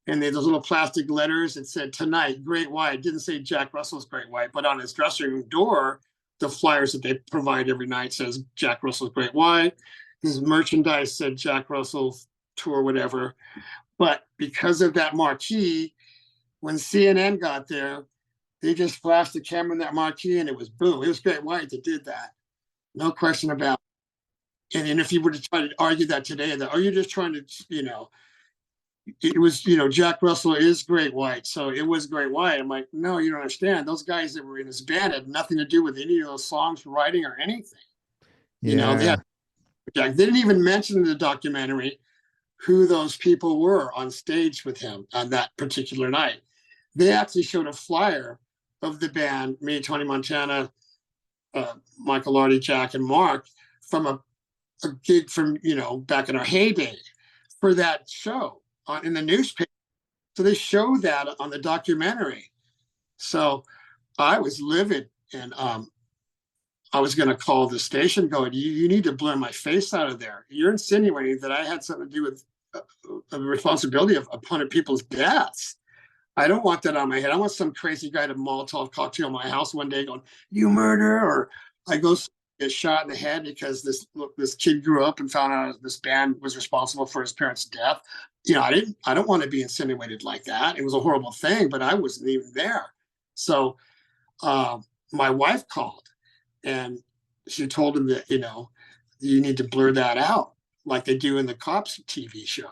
And they had those little plastic letters. It said tonight, Great White. It didn't say Jack Russell's Great White, but on his dressing room door, the flyers that they provide every night says Jack Russell's Great White. His merchandise said Jack Russell's tour, whatever. But because of that marquee, when CNN got there, they just flashed the camera in that marquee and it was boom. It was Great White that did that. No question about it. And if you were to try to argue that today, that, you're just trying to, it was, Jack Russell is Great White. So it was Great White. I'm like, no, you don't understand. Those guys that were in this band had nothing to do with any of those songs, writing or anything.
Yeah.
They didn't even mention in the documentary who those people were on stage with him on that particular night. They actually showed a flyer of the band, me, Tony Montana, Michael, Audie, Jack, and Mark, from a gig from, back in our heyday for that show in the newspaper. So they showed that on the documentary. So I was livid and I was going to call the station going, you need to blur my face out of there. You're insinuating that I had something to do with the responsibility of 100 people's deaths. I don't want that on my head. I want some crazy guy to Molotov cocktail my house one day going, you murder, or I go get shot in the head because this kid grew up and found out this band was responsible for his parents' death. I don't want to be insinuated like that. It was a horrible thing, but I wasn't even there. So my wife called and she told him that, you need to blur that out like they do in the Cops TV show.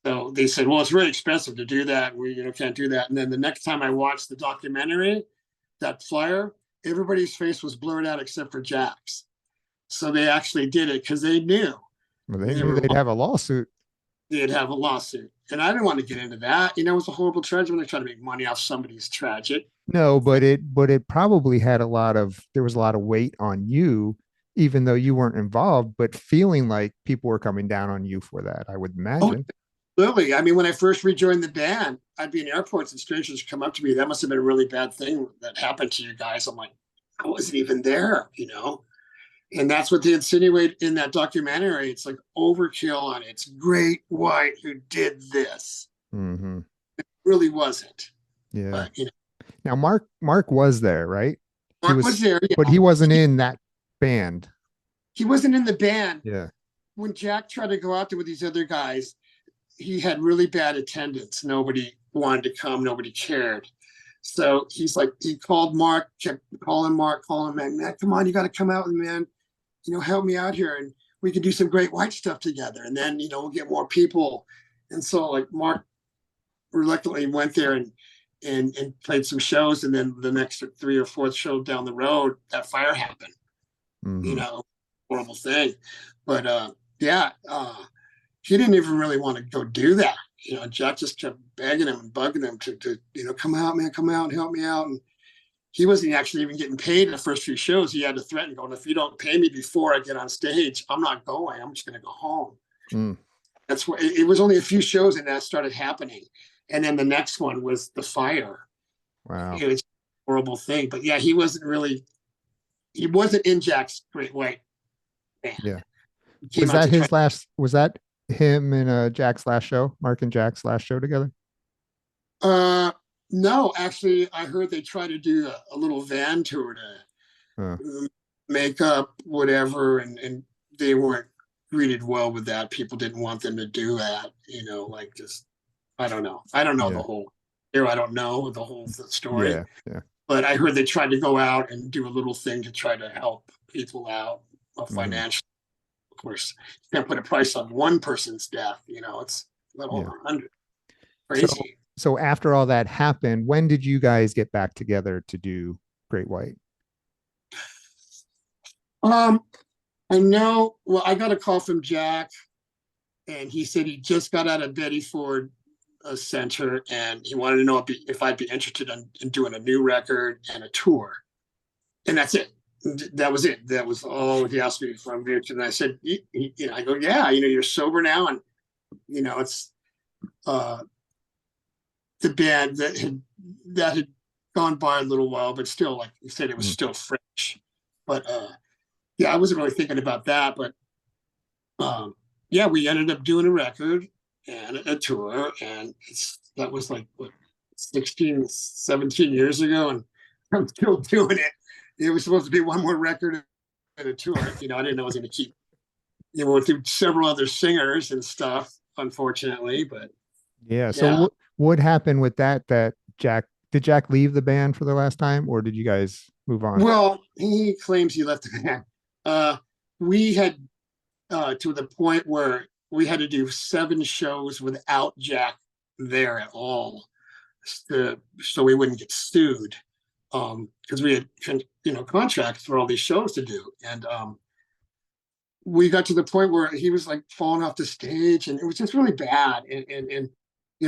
So they said, well, it's really expensive to do that. We can't do that. And then the next time I watched the documentary, that flyer, everybody's face was blurred out except for Jack's. So they actually did it because they knew.
Well, they knew they'd have a lawsuit.
They'd have a lawsuit. And I didn't want to get into that. It was a horrible tragedy when they try to make money off somebody's tragic.
No, but it probably had there was a lot of weight on you, even though you weren't involved, but feeling like people were coming down on you for that, I would imagine.
Absolutely. I mean, when I first rejoined the band, I'd be in airports and strangers would come up to me. That must have been a really bad thing that happened to you guys. I'm like, I wasn't even there, you know? And that's what they insinuate in that documentary. It's like overkill on it's Great White who did this.
Mm-hmm.
It really wasn't.
Yeah.
But, you know,
Now Mark was there, right?
Mark was there,
but he wasn't in that band.
He wasn't in the band.
Yeah.
When Jack tried to go out there with these other guys, he had really bad attendance. Nobody wanted to come. Nobody cared. So he's like, he called Mark, kept calling Mark, man, come on, you got to come out with me, man. You know, help me out here and we can do some Great White stuff together. And then, you know, we'll get more people. And so like Mark reluctantly went there and played some shows. And then the next 3 or 4 show down the road, that fire happened, you know, horrible thing. But he didn't even really want to go do that. You know, Jack just kept begging him and bugging him to, you know, come out, man, come out and help me out. And he wasn't actually even getting paid in the first few shows. He had to threaten going, if you don't pay me before I get on stage, I'm not going. I'm just going to go home. That's what it was. Only a few shows and that started happening. And then the next one was the fire.
Wow.
It was a horrible thing. But yeah, he wasn't in Jack's Great White band.
Yeah. Was that him and Jack's last show, Mark and Jack's last show together?
No, actually, I heard they tried to do a little van tour to make up whatever, and they weren't greeted well with that. People didn't want them to do that, you know, like just, I don't know the whole, I don't know the whole story.
Yeah.
But I heard they tried to go out and do a little thing to try to help people out financially. Of course, you can't put a price on one person's death, you know, it's a little over 100. Crazy.
So after all that happened, when did you guys get back together to do Great White?
I know, well, I got a call from Jack and he said he just got out of Betty Ford Center and he wanted to know if I'd be interested in doing a new record and a tour. And that's it. That was it. That was all he asked me from Mitch. And I said, I go, yeah, you know, you're sober now. And, you know, it's the band that had gone by a little while, but still, like you said, it was still fresh. But I wasn't really thinking about that. But we ended up doing a record and a tour. And that was like, 16, 17 years ago. And I'm still doing it. It was supposed to be one more record and a tour. You know, I didn't know I was going to keep, you know, through several other singers and stuff, unfortunately. But
so what happened with that did Jack leave the band for the last time or did you guys move on?
Well, he claims he left the band. We had to the point where we had to do 7 shows without Jack there at all, so we wouldn't get sued. Because we had, you know, contracts for all these shows to do. And we got to the point where he was like falling off the stage and it was just really bad. And you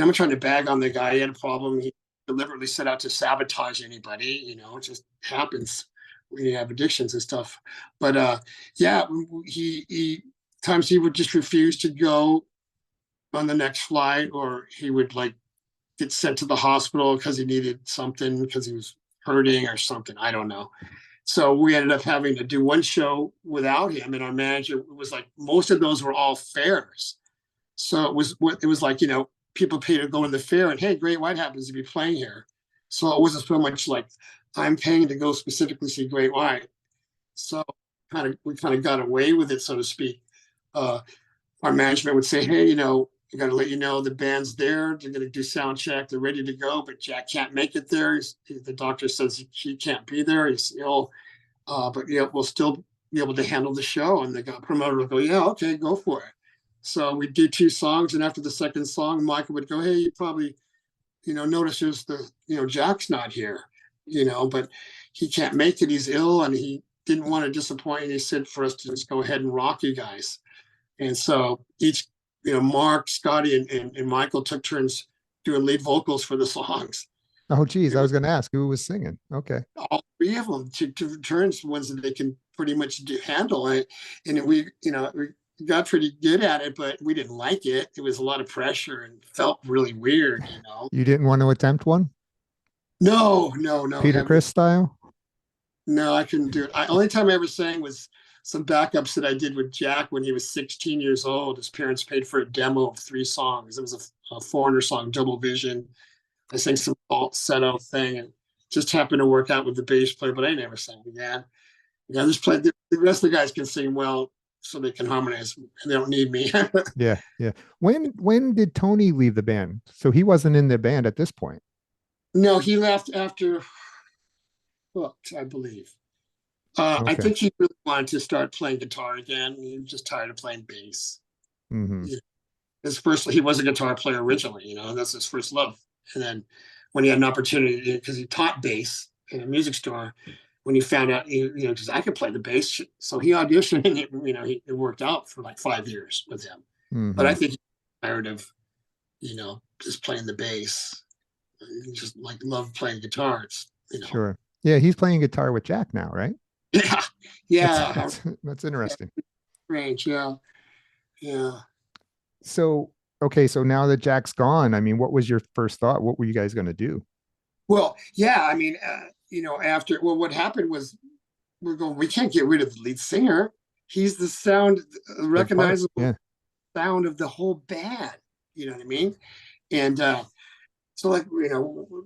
know, I'm not trying to bag on the guy. He had a problem. He deliberately set out to sabotage anybody. You know, it just happens when you have addictions and stuff. But he times he would just refuse to go on the next flight, or he would like get sent to the hospital because he needed something, because he was hurting or something. I don't know. So we ended up having to do one show without him, and our manager was like, most of those were all fairs. So it was like, you know, people pay to go in the fair and, hey, Great White happens to be playing here. So it wasn't so much like I'm paying to go specifically see Great White. So we kind of got away with it, so to speak. Our management would say, hey, you know, I got to let you know the band's there. They're going to do sound check. They're ready to go, but Jack can't make it there. The doctor says he can't be there. He's ill, but yeah, we'll still be able to handle the show. And the promoter will go, yeah, okay, go for it. So we do 2 songs, and after the second song, Michael would go, hey, you probably, you know, notices Jack's not here, you know, but he can't make it. He's ill, and he didn't want to disappoint. He said for us to just go ahead and rock you guys. And so each, you know, Mark, Scotty, and Michael took turns doing lead vocals for the songs.
Oh, geez. I was going to ask who was singing. Okay.
All 3 of them took turns, ones that they can pretty much handle it. And we, you know, got pretty good at it, but we didn't like it. It was a lot of pressure and felt really weird, you know.
You didn't want to attempt one?
No,
Peter Criss style?
no, I couldn't do it. Only time I ever sang was some backups that I did with Jack when he was 16 years old. His parents paid for a demo of 3 songs. It was a Foreigner song, Double Vision. I sang some falsetto thing and just happened to work out with the bass player, but I never sang again. Yeah, just played. The rest of the guys can sing well, so they can harmonize, and they don't need me.
Yeah. When did Tony leave the band? So he wasn't in the band at this point.
No, he left after Hooked, I believe. I
Okay.
think he really wanted to start playing guitar again. He was just tired of playing bass.
Mhm.
He was a guitar player originally, you know, and that's his first love. And then when he had an opportunity, because he taught bass in a music store, when he found out, because I could play the bass, so he auditioned, and it worked out for like 5 years with him. But I
Mhm.
think he's tired of, just playing the bass. He just like loved playing guitars,
Sure. Yeah, he's playing guitar with Jack now, right?
Yeah, yeah.
That's interesting.
Strange, yeah.
So, okay, so now that Jack's gone, I mean, what was your first thought? What were you guys going to do?
Well, yeah. I mean, what happened was we can't get rid of the lead singer. He's the recognizable
Yeah.
sound of the whole band. You know what I mean? And so, like,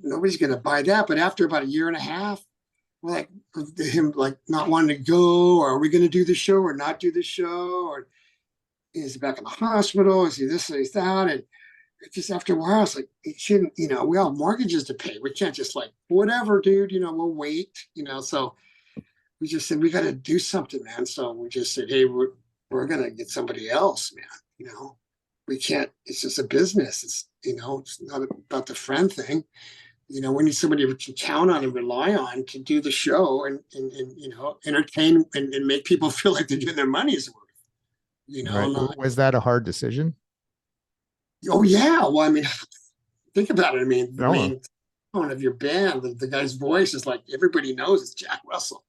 nobody's going to buy that. But after about a year and a half, we're like, him like not wanting to go, or are we going to do the show or not do the show? Or is he back in the hospital? Is he this, is that? And just after a while, it's like, it shouldn't, we all have mortgages to pay. We can't just like, whatever, dude, we'll wait, so we just said, we got to do something, man. So we just said, hey, we're going to get somebody else, man. We can't, it's just a business. It's not about the friend thing. We need somebody we can count on and rely on to do the show and entertain and make people feel like they're getting their money's worth.
Right. Was that a hard decision?
Oh yeah. Well, I mean, think about it. I mean, the
Oh.
main tone of your band, the guy's voice is like everybody knows it's Jack Russell.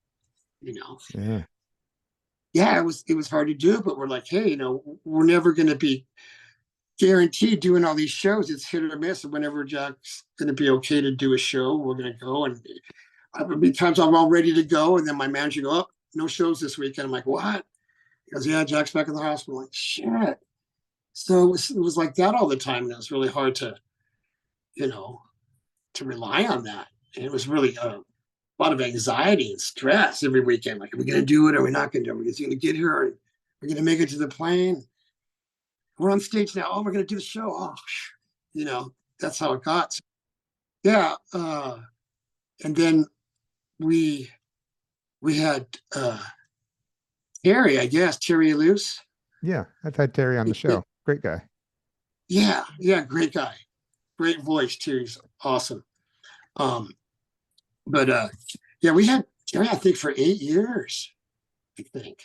Yeah.
Yeah, it was hard to do, but we're like, hey, we're never going to be guaranteed doing all these shows. It's hit or miss. And whenever Jack's going to be okay to do a show, we're going to go. And there'll be times I'm all ready to go, and then my manager go, oh, no shows this weekend. I'm like, what? He goes, yeah, Jack's back in the hospital. I'm like, shit. So it was like that all the time, and it was really hard to rely on that. And it was really a lot of anxiety and stress every weekend. Like, are we going to do it? Or are we not going to do it? Are we going to get here? Or are we going to make it to the plane? We're on stage now. Oh, we're going to do the show. Oh, that's how it got. So, yeah. And then we had Terry, I guess, Terry Ilous.
Yeah, I've had Terry on the show. Great guy.
Yeah, great guy. Great voice too. He's awesome. But yeah, we had Terry, I think, for 8 years, I think.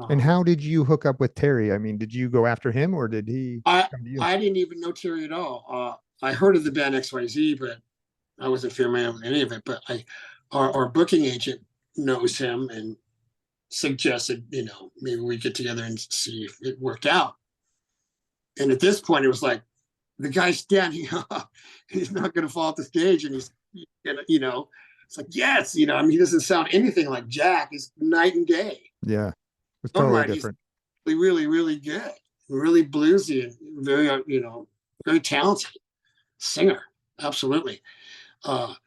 And how did you hook up with Terry? I mean, did you go after him, or did he come to you?
I didn't even know Terry at all. I heard of the band XYZ, but I wasn't familiar with any of it. But our booking agent knows him and suggested, maybe we get together and see if it worked out. And at this point, it was like, the guy's standing up, he's not going to fall off the stage, and he's, it's like, yes, he doesn't sound anything like Jack. He's night and day.
Yeah, it's totally different.
He's really, really good, really bluesy, and very, very talented singer. Absolutely. But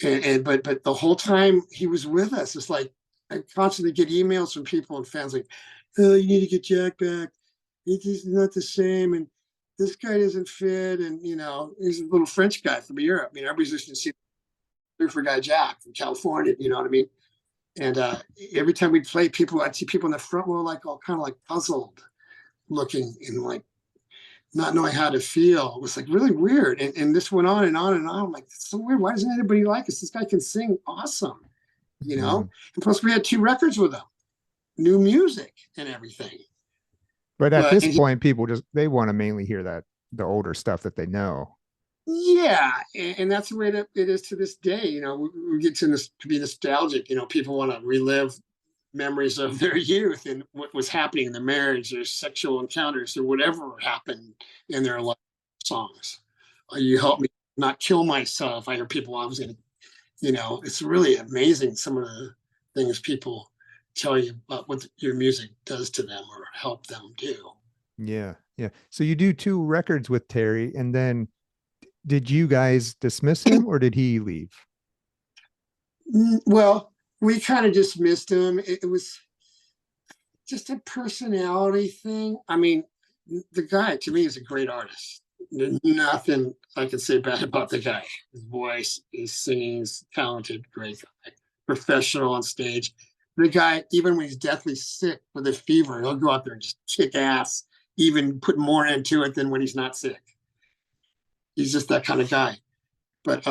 the whole time he was with us, it's like I constantly get emails from people and fans like, oh, you need to get Jack back. He's not the same, and this guy doesn't fit, and he's a little French guy from Europe. I mean, everybody's just to see the surfer guy Jack from California. You know what I mean? And every time we'd play, I'd see people in the front row like all kind of like puzzled looking and like not knowing how to feel. It was like really weird. And this went on and on and on. I'm like, it's so weird. Why doesn't anybody like us? This guy can sing awesome, And plus we had 2 records with him, new music and everything.
But at this point, people they want to mainly hear the older stuff that they know.
Yeah, and that's the way that it is to this day. We get to be nostalgic. People want to relive memories of their youth and what was happening in the marriage, their sexual encounters, or whatever happened in their life songs. You helped me not kill myself. I hear people, I was going to, it's really amazing some of the things people tell you about what your music does to them or help them do.
Yeah. Yeah. So you do 2 records with Terry, and then did you guys dismiss him or did he leave?
Well, we kind of dismissed him. It was just a personality thing. I mean, the guy to me is a great artist. There's nothing I can say bad about the guy. His voice, his singing, is talented, great guy, professional on stage. The guy, even when he's deathly sick with a fever, he'll go out there and just kick ass, even put more into it than when he's not sick. He's just that kind of guy. But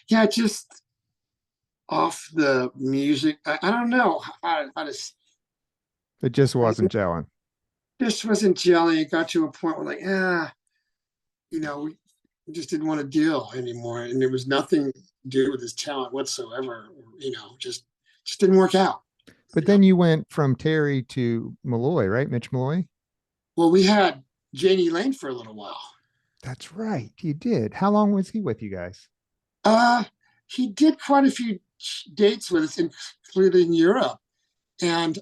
yeah, just off the music, I don't know how to.
It just wasn't gelling.
Just wasn't gelling. It got to a point where we just didn't want to deal anymore, and there was nothing to do with his talent whatsoever. Just didn't work out.
But then you went from Terry to Malloy, right? Mitch Malloy?
Well, we had Jani Lane for a little while.
That's right. You did. How long was he with you guys?
He did quite a few dates with us, including Europe. And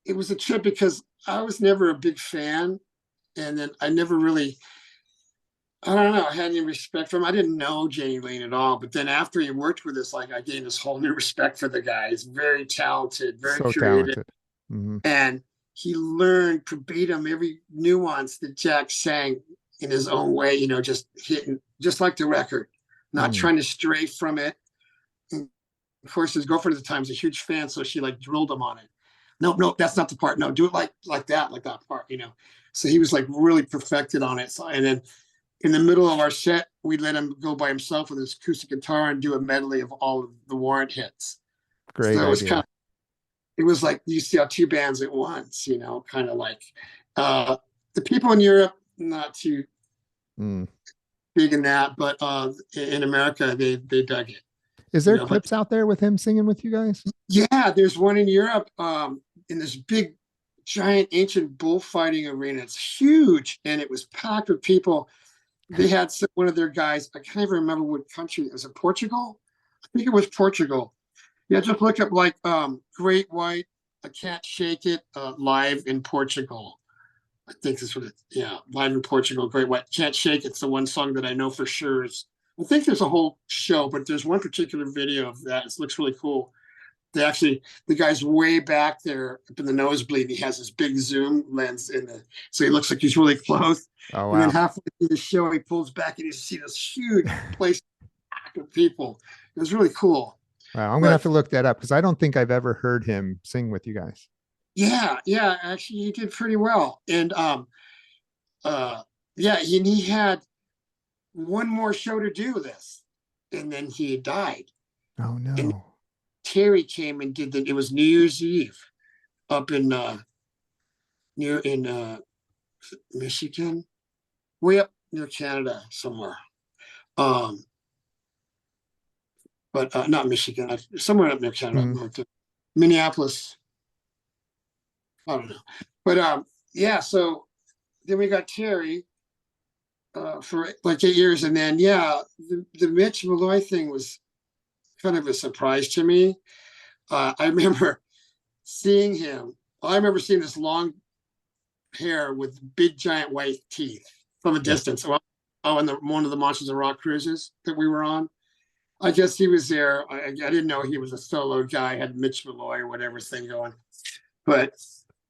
it was a trip because I was never a big fan. And then I never really, I don't know, I had any respect for him. I didn't know Jani Lane at all. But then after he worked with us, I gained this whole new respect for the guy. He's very talented, very creative.
Talented. Mm-hmm.
And he learned verbatim every nuance that Jack sang in his own way, just hitting, just like the record, not trying to stray from it. And of course, his girlfriend at the time was a huge fan, so she drilled him on it. No, that's not the part. No, do it like that part, So he was really perfected on it. So, and then in the middle of our set, we let him go by himself with his acoustic guitar and do a medley of all of the Warrant hits.
Great.
So it was like you see how 2 bands at once, kind of like the people in Europe, not too big in that, but in America, they dug it.
Is there clips out there with him singing with you guys?
Yeah, there's one in Europe in this big, giant, ancient bullfighting arena. It's huge, and it was packed with people. They had one of their guys, I can't even remember what country. Was it Portugal? I think it was Portugal. Yeah, just look up Great White, I Can't Shake It, live in Portugal. I think that's what live in Portugal, Great White, Can't Shake It. It's the one song that I know for sure is, I think there's a whole show, but there's one particular video of that. It looks really cool. The guy's way back there up in the nosebleed. He has this big zoom lens so he looks like he's really close.
Oh, wow.
And then halfway through the show, he pulls back and you see this huge place of people. It was really cool.
Wow, I'm going to have to look that up because I don't think I've ever heard him sing with you guys.
Yeah, actually he did pretty well. And he had one more show to do this, and then he died.
Oh no.
And Terry came and did it was New Year's Eve up in Michigan, way up near Canada somewhere. But not Michigan, somewhere up near Canada, Minneapolis. I don't know. But so then we got Terry for 8 years. And then, the Mitch Malloy thing was kind of a surprise to me. I remember seeing him. I remember seeing this long hair with big, giant white teeth from a distance. In one of the Monsters of Rock cruises that we were on. I guess he was there. I didn't know he was a solo guy, had Mitch Malloy or whatever thing going. But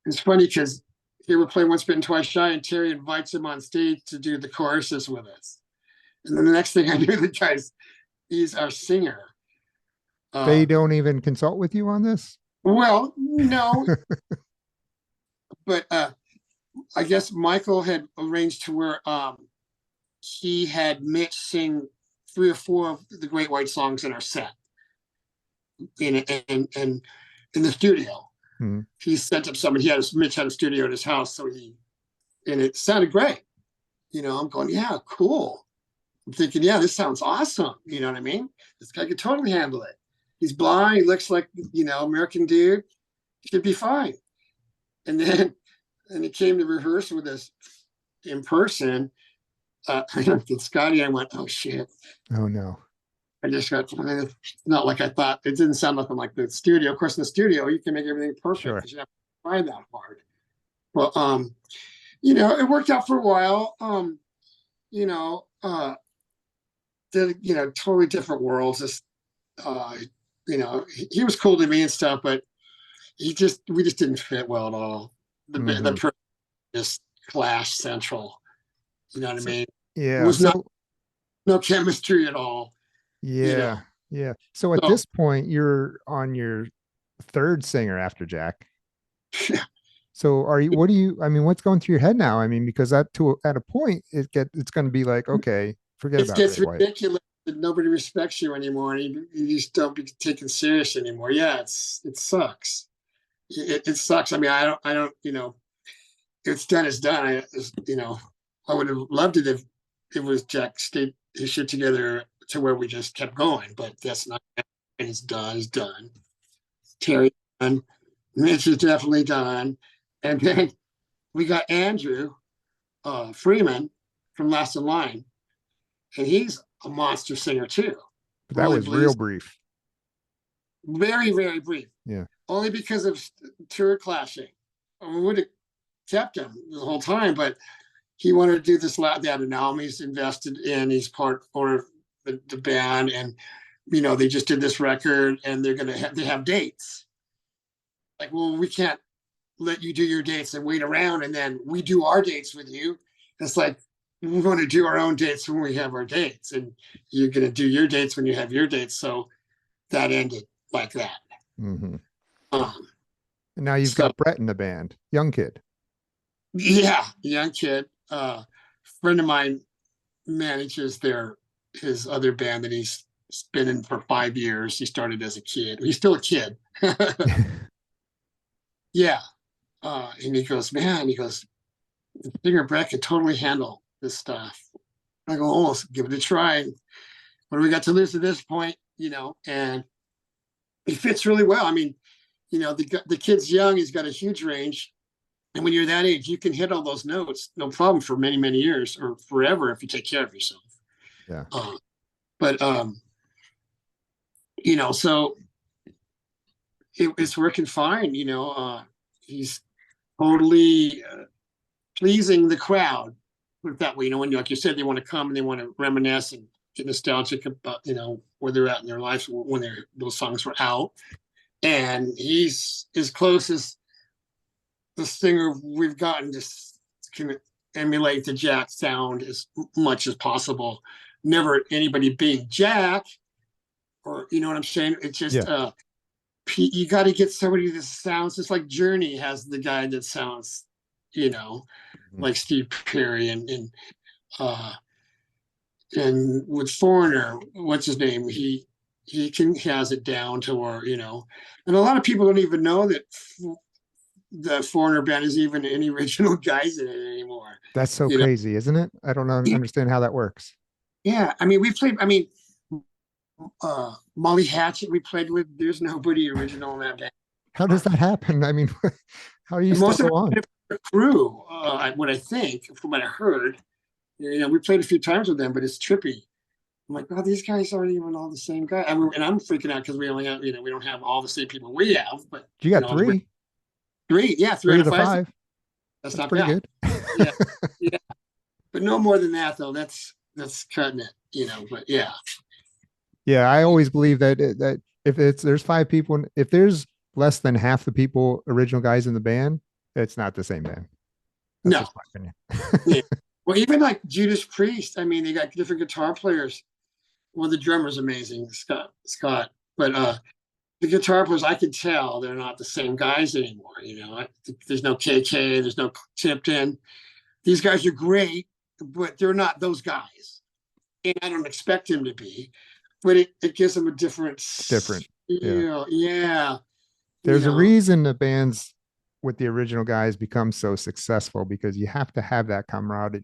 it's funny because he would play Once Bitten Twice Shy, and Terry invites him on stage to do the choruses with us. And then the next thing I knew, he's our singer.
They don't even consult with you on this?
Well, no. But I guess Michael had arranged to where he had Mitch sing 3 or 4 of the Great White songs in our set in the studio.
Mm-hmm.
He set up somebody. Mitch had a studio at his house, and it sounded great. I'm going, yeah, cool. I'm thinking, yeah, this sounds awesome. You know what I mean? This guy could totally handle it. He's blonde. He looks like, American dude. Should be fine. And then, he came to rehearse with us in person. And Scotty, I went, oh shit.
Oh no.
I just got, it's not like I thought. It didn't sound nothing like the studio. Of course, in the studio, you can make everything perfect.
Sure.
You have to try that hard. Well, it worked out for a while. Totally different worlds. Just, he was cool to me and stuff, but we just didn't fit well at all. The just clash central. You know what I mean?
Yeah.
It was no chemistry at all.
Yeah. Yeah. So at this point, you're on your third singer after Jack.
Yeah.
So what's going through your head now? I mean, because at a point it's going to be like, okay, forget about it.
It gets ridiculous that nobody respects you anymore, and you just don't be taken serious anymore. Yeah, it sucks. It sucks. I mean, I don't, it's done. It's done. I would have loved it if it was Jack stayed his shit together to where we just kept going, but that's not. And it's done. It's done. Terry done. Mitch is definitely done. And then we got Andrew Freeman from Last in Line, and he's a monster singer too.
But that was real brief.
Very, very brief.
Yeah. Only
because of tour clashing. We would have kept him the whole time, but he wanted to do this. They had an album he's invested in. He's part owner of the band, and they just did this record, and they have dates. Like, well, we can't let you do your dates and wait around, and then we do our dates with you. It's like, we want to do our own dates when we have our dates, and you're going to do your dates when you have your dates. So that ended like that.
Mm-hmm. And now you've got Brett in the band, young kid.
Yeah, young kid. Friend of mine manages his other band that he's been in for 5 years. He started as a kid. He's still a kid. Yeah. And he goes, singer Brett can totally handle this stuff. I go, oh, let's give it a try. What do we got to lose at this point? And he fits really well. I mean, the kid's young. He's got a huge range. And when you're that age, you can hit all those notes, no problem, for many, many years or forever if you take care of yourself.
Yeah.
So it's working fine. He's totally pleasing the crowd. Put it that way. When, like you said, they want to come and they want to reminisce and get nostalgic about, where they're at in their lives when those songs were out. And he's as close as the singer we've gotten, just can emulate the Jack sound as much as possible. Never anybody being Jack, or you know what I'm saying? It's just you got to get somebody that sounds just like Journey has the guy that sounds, like Steve Perry, and with Foreigner, what's his name? He has it down to where, and a lot of people don't even know that the Foreigner band is even any original guys in it anymore.
That's so crazy, isn't it? I don't understand how that works.
Yeah. I mean, Molly Hatchet we played with, there's nobody original in that band.
How does that happen? I mean, how do you still go on?
Crew, what I think, from what I heard, we played a few times with them, but it's trippy. I'm like, oh, these guys aren't even all the same guy. And I'm freaking out because we only have, we don't have all the same people we have. But
you got three.
Three, yeah, three out of five. That's not
pretty
bad. Good. Yeah. But no more than that, though. That's cutting it, But yeah.
Yeah, I always believe that if there's five people, if there's less than half the people original guys in the band, it's not the same band. That's just my opinion.
Yeah. Well, even like Judas Priest, I mean, they got different guitar players. Well, the drummer's amazing, Scott. But the guitar players, I could tell they're not the same guys anymore. There's no KK, there's no Tipton. These guys are great, but they're not those guys. And I don't expect them to be. But it gives them a different. Yeah.
There's a reason the bands with the original guys become so successful, because you have to have that camaraderie.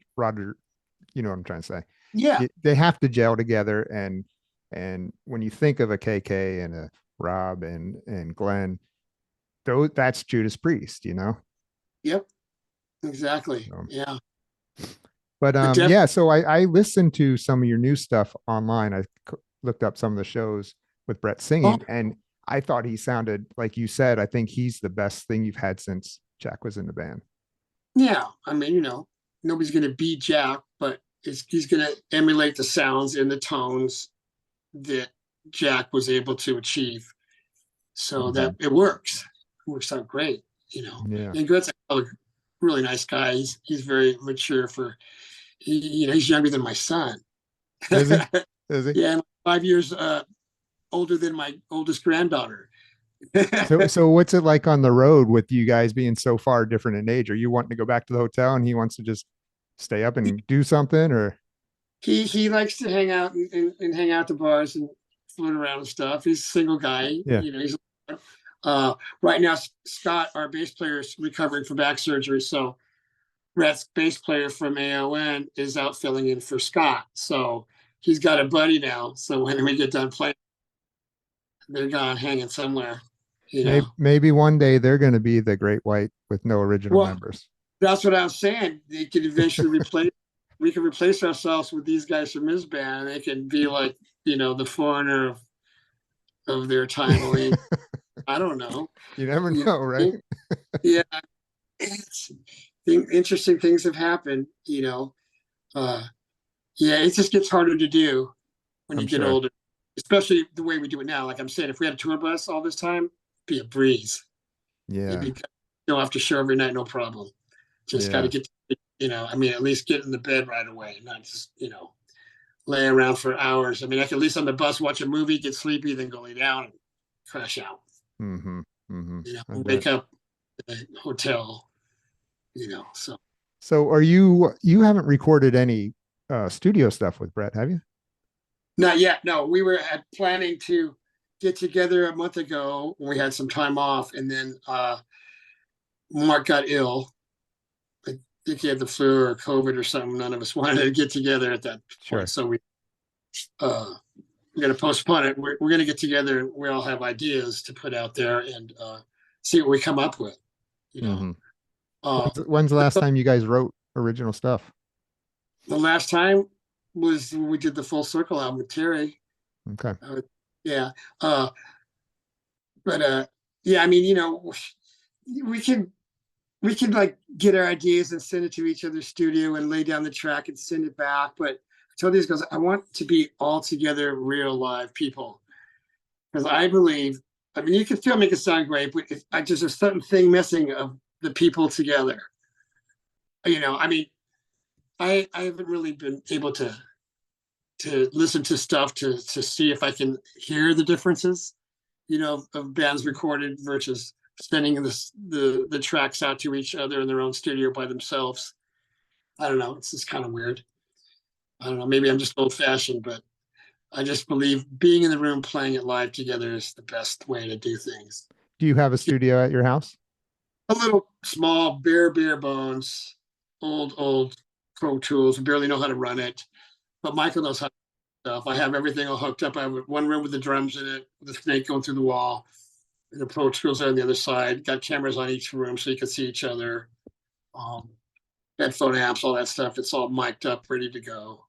You know what I'm trying to say?
Yeah.
They have to gel together. And when you think of a KK and a Rob and Glenn, that's Judas Priest, you know?
Yep, exactly.
So,
Yeah.
but
But def-
yeah, so I listened to some of your new stuff online. Looked up some of the shows with Brett
oh,
singing, and I thought he sounded like you said. I think he's the best thing you've had since Jack was in the band.
yeah. I mean, nobody's gonna beat Jack, but he's gonna emulate the sounds and the tones that Jack was able to achieve. So that it works. It works out great,
Yeah.
And Brett's a really nice guy. He's very mature he's younger than my son.
Is he? Is he?
Yeah, and 5 years older than my oldest granddaughter.
So what's it like on the road with you guys being so far different in age? Are you wanting to go back to the hotel and he wants to just stay up and do something, or?
He likes to hang out and hang out at the bars and float around and stuff. He's a single guy.
Yeah.
He's right now Scott, our bass player, is recovering from back surgery. So Brett's bass player from AON is out filling in for Scott. So he's got a buddy now. So when we get done playing, they're gone hanging somewhere.
Maybe one day they're going to be the Great White with no original members.
That's what I was saying. They could eventually replace. We can replace ourselves with these guys from his band. They can be like, the Foreigner of their time. I don't know.
You never know, right?
Yeah. Interesting things have happened, yeah, it just gets harder to do when you get older, especially the way we do it now. Like I'm saying, if we had a tour bus all this time, it'd be a breeze.
Yeah.
Go after show every night, no problem. Just got to get, at least get in the bed right away, not just, lay around for hours. I mean, I can at least on the bus watch a movie, get sleepy, then go lay down and crash out. Wake up at the hotel, so.
So are you haven't recorded any studio stuff with Brett, have you?
Not yet. No, we were planning to get together a month ago when we had some time off, and then Mark got ill. I think he had the flu or COVID or something. None of us wanted to get together at that point, so we're going to postpone it. We're going to get together. We all have ideas to put out there and see what we come up with.
When's the last time you guys wrote original stuff?
The last time was when we did the Full Circle album with Terry.
Okay.
Yeah. Yeah, I mean, we can like get our ideas and send it to each other's studio and lay down the track and send it back. But I told these guys, I want to be all together, real live people. Because I believe, I mean, you can still make it sound great, but there's something missing of the people together. I mean, I haven't really been able to listen to stuff to see if I can hear the differences, of bands recorded versus sending the tracks out to each other in their own studio by themselves. I don't know. It's just kind of weird. I don't know. Maybe I'm just old fashioned, but I just believe being in the room playing it live together is the best way to do things.
Do you have a studio at your house?
A little small, bare bones, old Pro Tools. We barely know how to run it, but Michael knows how to do stuff. I have everything all hooked up. I have one room with the drums in it, with the snake going through the wall, and the Pro Tools are on the other side. Got cameras on each room so you can see each other. Headphone amps, all that stuff. It's all mic'd up, ready to go.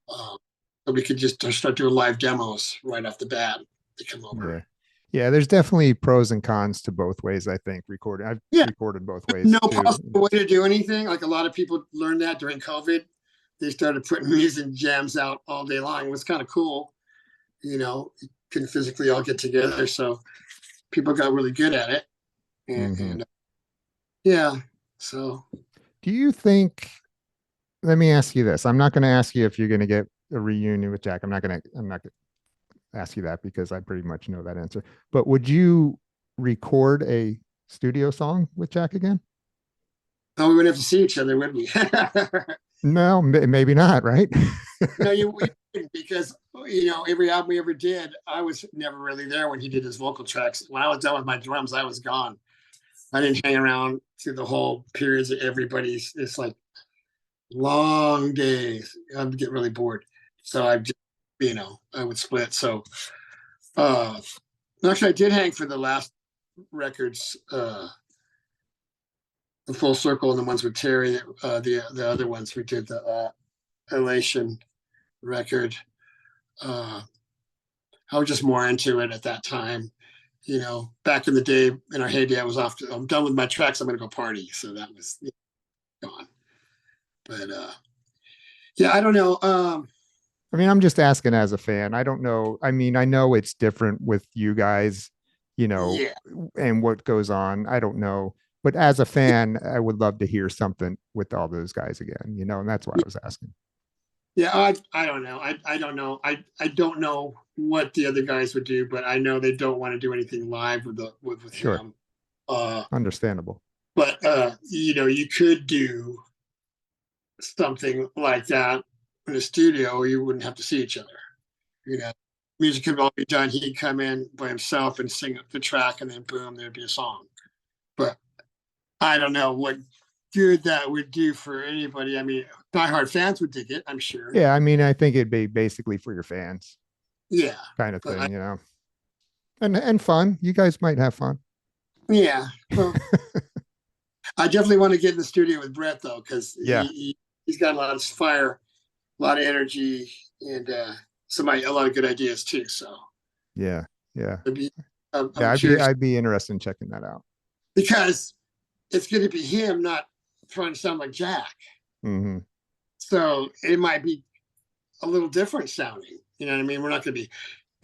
So we could just start doing live demos right off the bat. They come over.
Yeah, there's definitely pros and cons to both ways, I think. I've recorded both ways.
No possible way to do anything. Like a lot of people learned that during COVID. They started putting music jams out all day long. It was kind of cool. You couldn't physically all get together. So people got really good at it. And so.
Do you think, let me ask you this. I'm not going to ask you if you're going to get a reunion with Jack. I'm not going to ask you that because I pretty much know that answer. But would you record a studio song with Jack again?
Oh, we wouldn't have to see each other, would we?
No, maybe not, right?
No, we wouldn't, because every album we ever did, I was never really there when he did his vocal tracks. When I was done with my drums, I was gone. I didn't hang around through the whole periods of everybody's. It's like long days. I'd get really bored. So I just, I would split. So Actually, I did hang for the last records, the Full Circle and the ones with Terry, the other ones we did, the Elation record. I was just more into it at that time. Back in the day, in our heyday, I'm done with my tracks. I'm going to go party. So that was gone. But yeah, I don't know.
I mean, I'm just asking as a fan. I don't know. I mean, I know it's different with you guys,
Yeah.
and what goes on. I don't know. But as a fan, I would love to hear something with all those guys again, and that's why I was asking.
Yeah, I don't know. I don't know. I don't know what the other guys would do, but I know they don't want to do anything live with
Sure.
him.
Understandable.
But you could do something like that in a studio. You wouldn't have to see each other. Music could all be done. He'd come in by himself and sing the track, and then boom, there'd be a song. But I don't know what good that would do for anybody. I mean, diehard fans would dig it, I'm sure.
Yeah, I mean, I think it'd be basically for your fans.
Yeah.
Kind of thing, and fun. You guys might have fun.
Yeah. Well, I definitely want to get in the studio with Brett though, because he's got a lot of fire, a lot of energy, and a lot of good ideas too. So
yeah.
I'd
be interested in checking that out,
because it's going to be him, not trying to sound like Jack.
Mm-hmm.
So it might be a little different sounding. You know what I mean? We're not going to be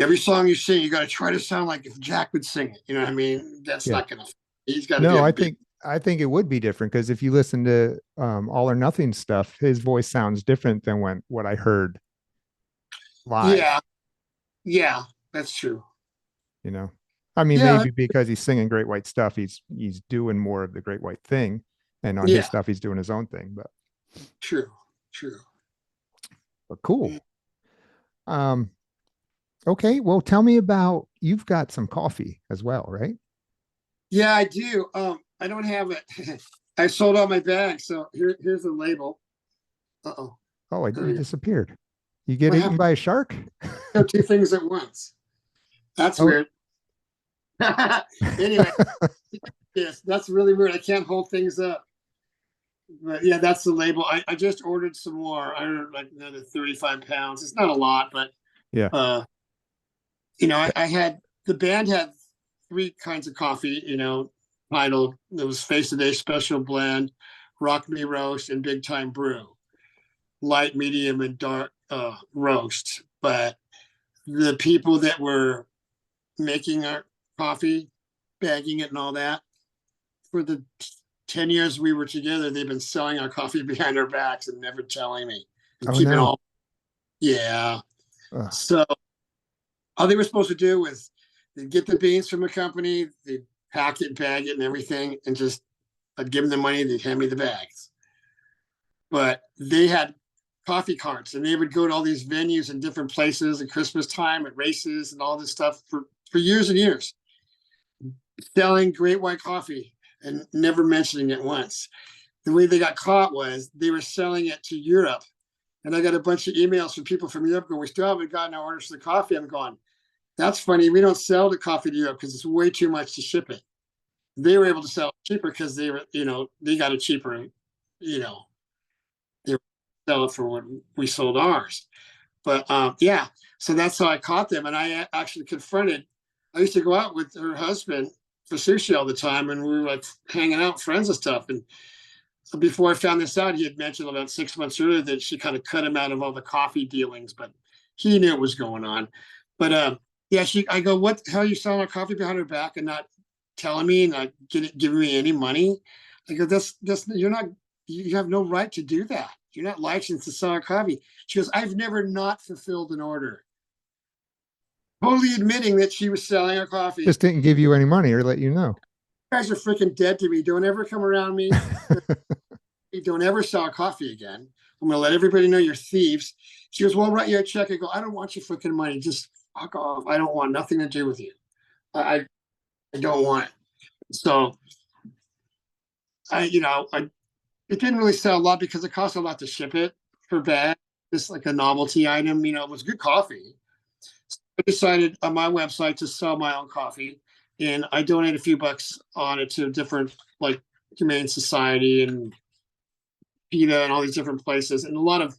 every song you sing. You got to try to sound like if Jack would sing it. You know what I mean? That's not going to. He's got to.
No, I think it would be different because if you listen to All or Nothing stuff, his voice sounds different than what I heard live.
Yeah, that's true.
I mean, maybe because he's singing Great White stuff, he's doing more of the Great White thing, and on his stuff, he's doing his own thing. But
true.
But cool. Okay, well, tell me about, you've got some coffee as well, right?
Yeah, I do. I don't have it. I sold all my bags, so here's the label. Uh-oh.
Oh, it disappeared. You get eaten by a shark?
Two things at once. That's weird. Anyway, yes, that's really weird. I can't hold things up. But yeah, that's the label. I just ordered some more. I ordered like another 35 pounds. It's not a lot, but
yeah.
I had, the band had 3 kinds of coffee, titled, it was Face of Day Special Blend, Rock Me Roast, and Big Time Brew. Light, medium, and dark roast. But the people that were making our coffee, bagging it and all that, for the 10 years we were together, they've been selling our coffee behind our backs and never telling me. And all. Yeah. So all they were supposed to do was they'd get the beans from a company, they'd pack it, bag it, and everything, and just I'd give them the money, they'd hand me the bags. But they had coffee carts, and they would go to all these venues in different places at Christmas time, at races, and all this stuff for years and years, selling Great White coffee and never mentioning it once. The way they got caught was they were selling it to Europe. And I got a bunch of emails from people from Europe going, we still haven't gotten our orders for the coffee. I'm going, that's funny. We don't sell the coffee to Europe because it's way too much to ship it. They were able to sell it cheaper because they were, they got it cheaper. They were sell it for what we sold ours. But so that's how I caught them. And I actually confronted, I used to go out with her husband for sushi all the time, and we were like hanging out, friends and stuff. And so before I found this out, he had mentioned about 6 months earlier that she kind of cut him out of all the coffee dealings, but he knew what was going on. But I go, what the hell are you selling our coffee behind her back and not telling me and not giving me any money? I go, you have no right to do that. You're not licensed to sell our coffee. She goes, I've never not fulfilled an order. Totally admitting that she was selling our coffee.
Just didn't give you any money or let you know.
You guys are freaking dead to me. Don't ever come around me. Don't ever sell coffee again. I'm going to let everybody know you're thieves. She goes, well, write you a check. I go, I don't want your freaking money. Just fuck off. I don't want nothing to do with you. I don't want it. So it didn't really sell a lot because it cost a lot to ship it per bag. Just like a novelty item, it was good coffee. I decided on my website to sell my own coffee, and I donate a few bucks on it to different like Humane Society and PETA and all these different places, and a lot of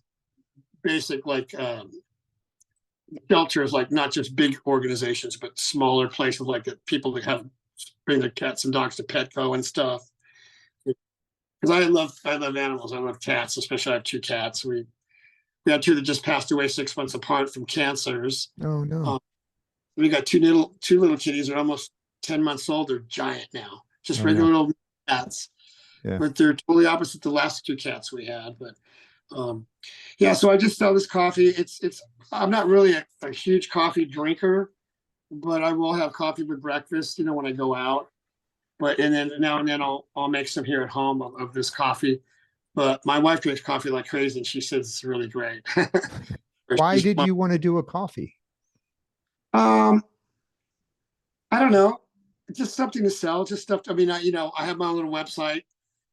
basic like shelters, like not just big organizations, but smaller places like that people that have bring their cats and dogs to Petco and stuff. Because I love animals. I love cats, especially I have two cats. We had two that just passed away 6 months apart from cancers.
Oh no.
We got two little kitties. They're almost 10 months old. They're giant now. Just regular little cats.
Yeah.
But they're totally opposite the last two cats we had. But yeah, so I just sell this coffee. It's I'm not really a huge coffee drinker, but I will have coffee with breakfast, when I go out. But and then now and then I'll make some here at home of this coffee. But my wife drinks coffee like crazy, and she says it's really great.
Why did you want to do a coffee?
I don't know. Just something to sell. Just stuff. I mean, I have my own little website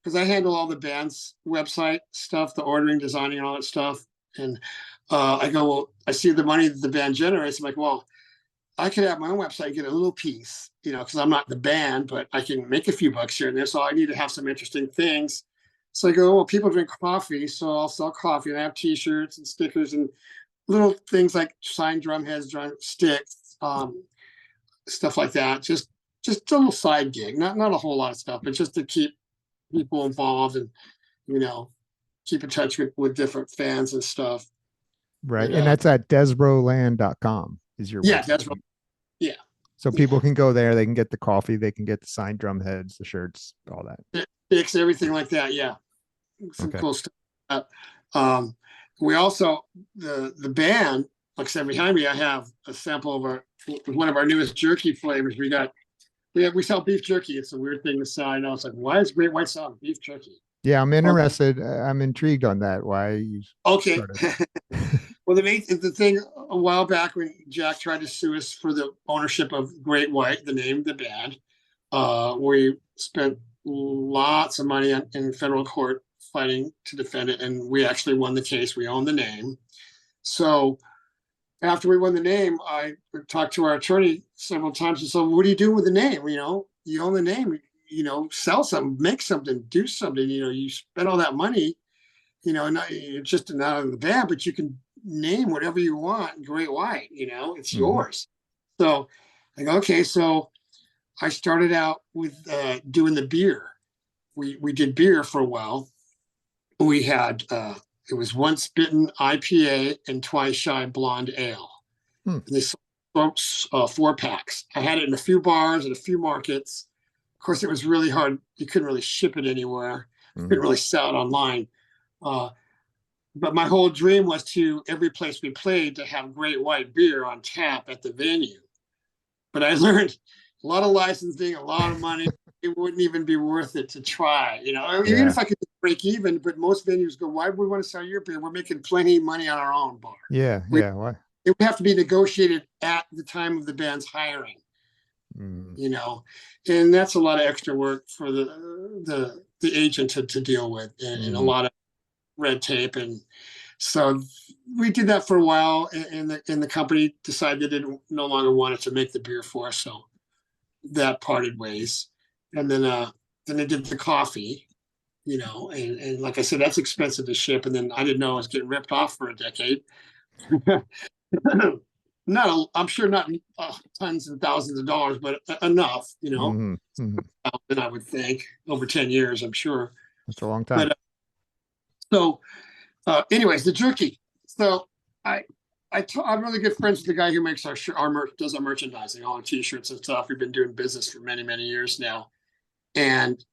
because I handle all the band's website stuff, the ordering, designing, all that stuff. And I go, well, I see the money that the band generates. I'm like, well, I could have my own website, get a little piece, because I'm not the band, but I can make a few bucks here and there. So I need to have some interesting things. So I go, well, people drink coffee, so I'll sell coffee, and I have T-shirts and stickers and little things like signed drum heads, drum sticks, stuff like that. Just a little side gig, not a whole lot of stuff, but just to keep people involved and keep in touch with different fans and stuff.
Right, and that's at Desbroland.com is your
yeah,
website.
that's right. Yeah.
So people can go there, they can get the coffee, they can get the signed drum heads, the shirts, all that.
Sticks, everything like that. Yeah. Some cool stuff. We also the band, like I said, behind me, I have a sample of one of our newest jerky flavors. We sell beef jerky. It's a weird thing to sell. I know, it's like, why is Great White selling beef jerky?
Yeah, I'm interested. I'm intrigued on that. Why you
okay. Well, the thing a while back when Jack tried to sue us for the ownership of Great White, the name of the band, we spent lots of money in federal court fighting to defend it, and we actually won the case. We own the name. So after we won the name, I talked to our attorney several times and said, well, what do you do with the name? You own the name, sell something, make something, do something. You spend all that money, you're just not in the band, but you can name whatever you want. Great White, it's yours. So I go, okay. So I started out with doing the beer. We did beer for a while. We had it was Once Bitten IPA and Twice Shy Blonde Ale. And they sold 4-packs. I had it in a few bars and a few markets. Of course, it was really hard. You couldn't really ship it anywhere. You couldn't really sell it online. But my whole dream was to, every place we played, to have Great White beer on tap at the venue. But I learned a lot of licensing, a lot of money. It wouldn't even be worth it to try, even if I could break even. But most venues go, why would we want to sell your beer? We're making plenty of money on our own bar.
Why?
It would have to be negotiated at the time of the band's hiring, and that's a lot of extra work for the agent to deal with, and a lot of red tape. And so we did that for a while, and the company decided they no longer wanted to make the beer for us, so that parted ways. And then they did the coffee, and like I said, that's expensive to ship. And then I didn't know I was getting ripped off for a decade. I'm sure not tons and thousands of dollars, but enough, and I would think over 10 years, I'm sure.
That's a long time.
But anyways, the jerky. So I'm really good friends with the guy who makes our does our merchandising, all our T-shirts and stuff. We've been doing business for many, many years now. And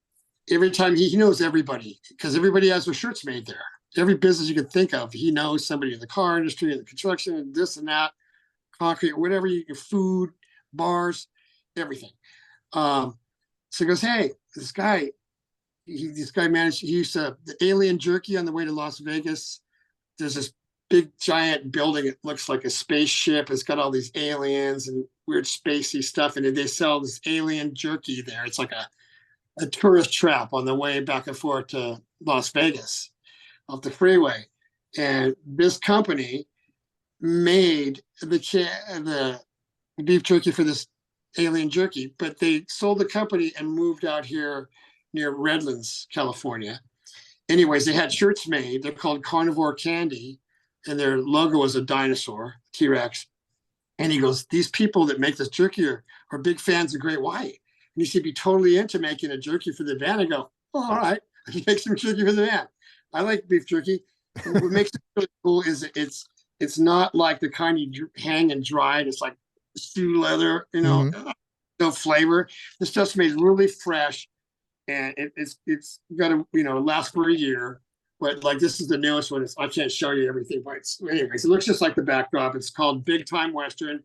every time he knows everybody, because everybody has their shirts made there. Every business you can think of, he knows somebody in the car industry, in the construction, and this and that, concrete, whatever, food, bars, everything. So he goes, hey, this guy managed, he used the Alien Jerky on the way to Las Vegas. There's this big giant building. It looks like a spaceship. It's got all these aliens and weird spacey stuff. And they sell this Alien Jerky there. It's like a tourist trap on the way back and forth to Las Vegas off the freeway. And this company made the beef jerky for this alien jerky, but they sold the company and moved out here near Redlands, California. Anyways, they had shirts made. They're called Carnivore Candy, and their logo was a dinosaur, T-Rex. And he goes, these people that make this jerky are big fans of Great White. And he should be totally into making a jerky for the band. I go, oh, all right, I can make some jerky for the band. I like beef jerky. And what makes it really cool is it's not like the kind you hang and dry. It's like shoe leather, no flavor. This stuff's made really fresh, and it's got to last for a year. But like this is the newest one. I can't show you everything, but anyways, it looks just like the backdrop. It's called Big Time Western.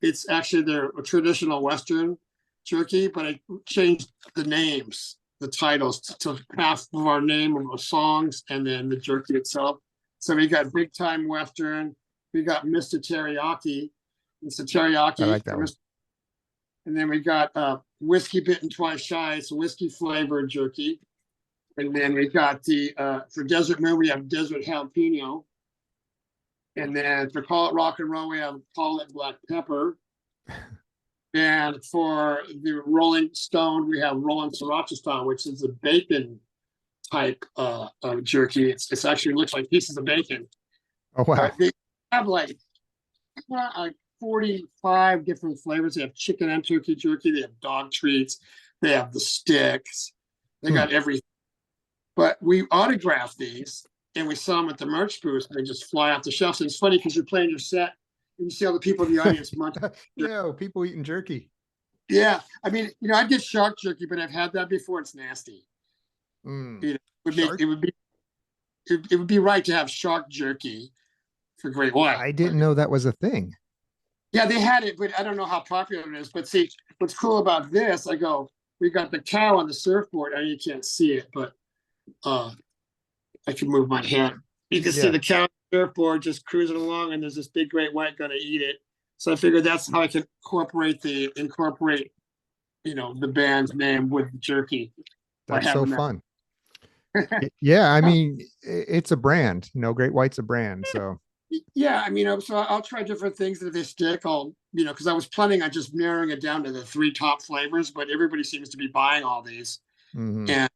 It's actually a traditional Western jerky, but I changed the names, the titles to half of our name of the songs and then the jerky itself. So we got Big Time Western. We got Mr. Teriyaki. It's a teriyaki.
I like that one.
And then we got Whiskey Bitten Twice Shy. It's a whiskey flavored jerky. And then we got for Desert Moon, we have Desert Jalapeno. And then for Call It Rock and Roll, we have Call It Black Pepper. And for the Rolling Stone, we have Rolling Sriracha Style, which is a bacon type of jerky. It's actually looks like pieces of bacon.
Oh, wow.
They have like 45 different flavors. They have chicken and turkey jerky. They have dog treats. They have the sticks. They got everything. But we autographed these and we saw them at the merch booth. And they just fly off the shelves. And it's funny because you're playing your set and you see all the people in the audience munching.
Yeah, people eating jerky.
Yeah. I mean, I get shark jerky, but I've had that before. It's nasty. It would be right to have shark jerky for Great White.
I didn't know that was a thing.
Yeah, they had it, but I don't know how popular it is. But see, what's cool about this, we got the cow on the surfboard. I know you can't see it, but I can move my hand. You can see the cow on the surfboard just cruising along, and there's this big Great White going to eat it. So I figured that's how I can incorporate the band's name with the jerky.
That's so fun. Yeah, I mean, it's a brand. Great White's a brand, so.
Yeah, I mean, so I'll try different things that if they stick, because I was planning on just narrowing it down to the 3 top flavors, but everybody seems to be buying all these.
Mm-hmm.
And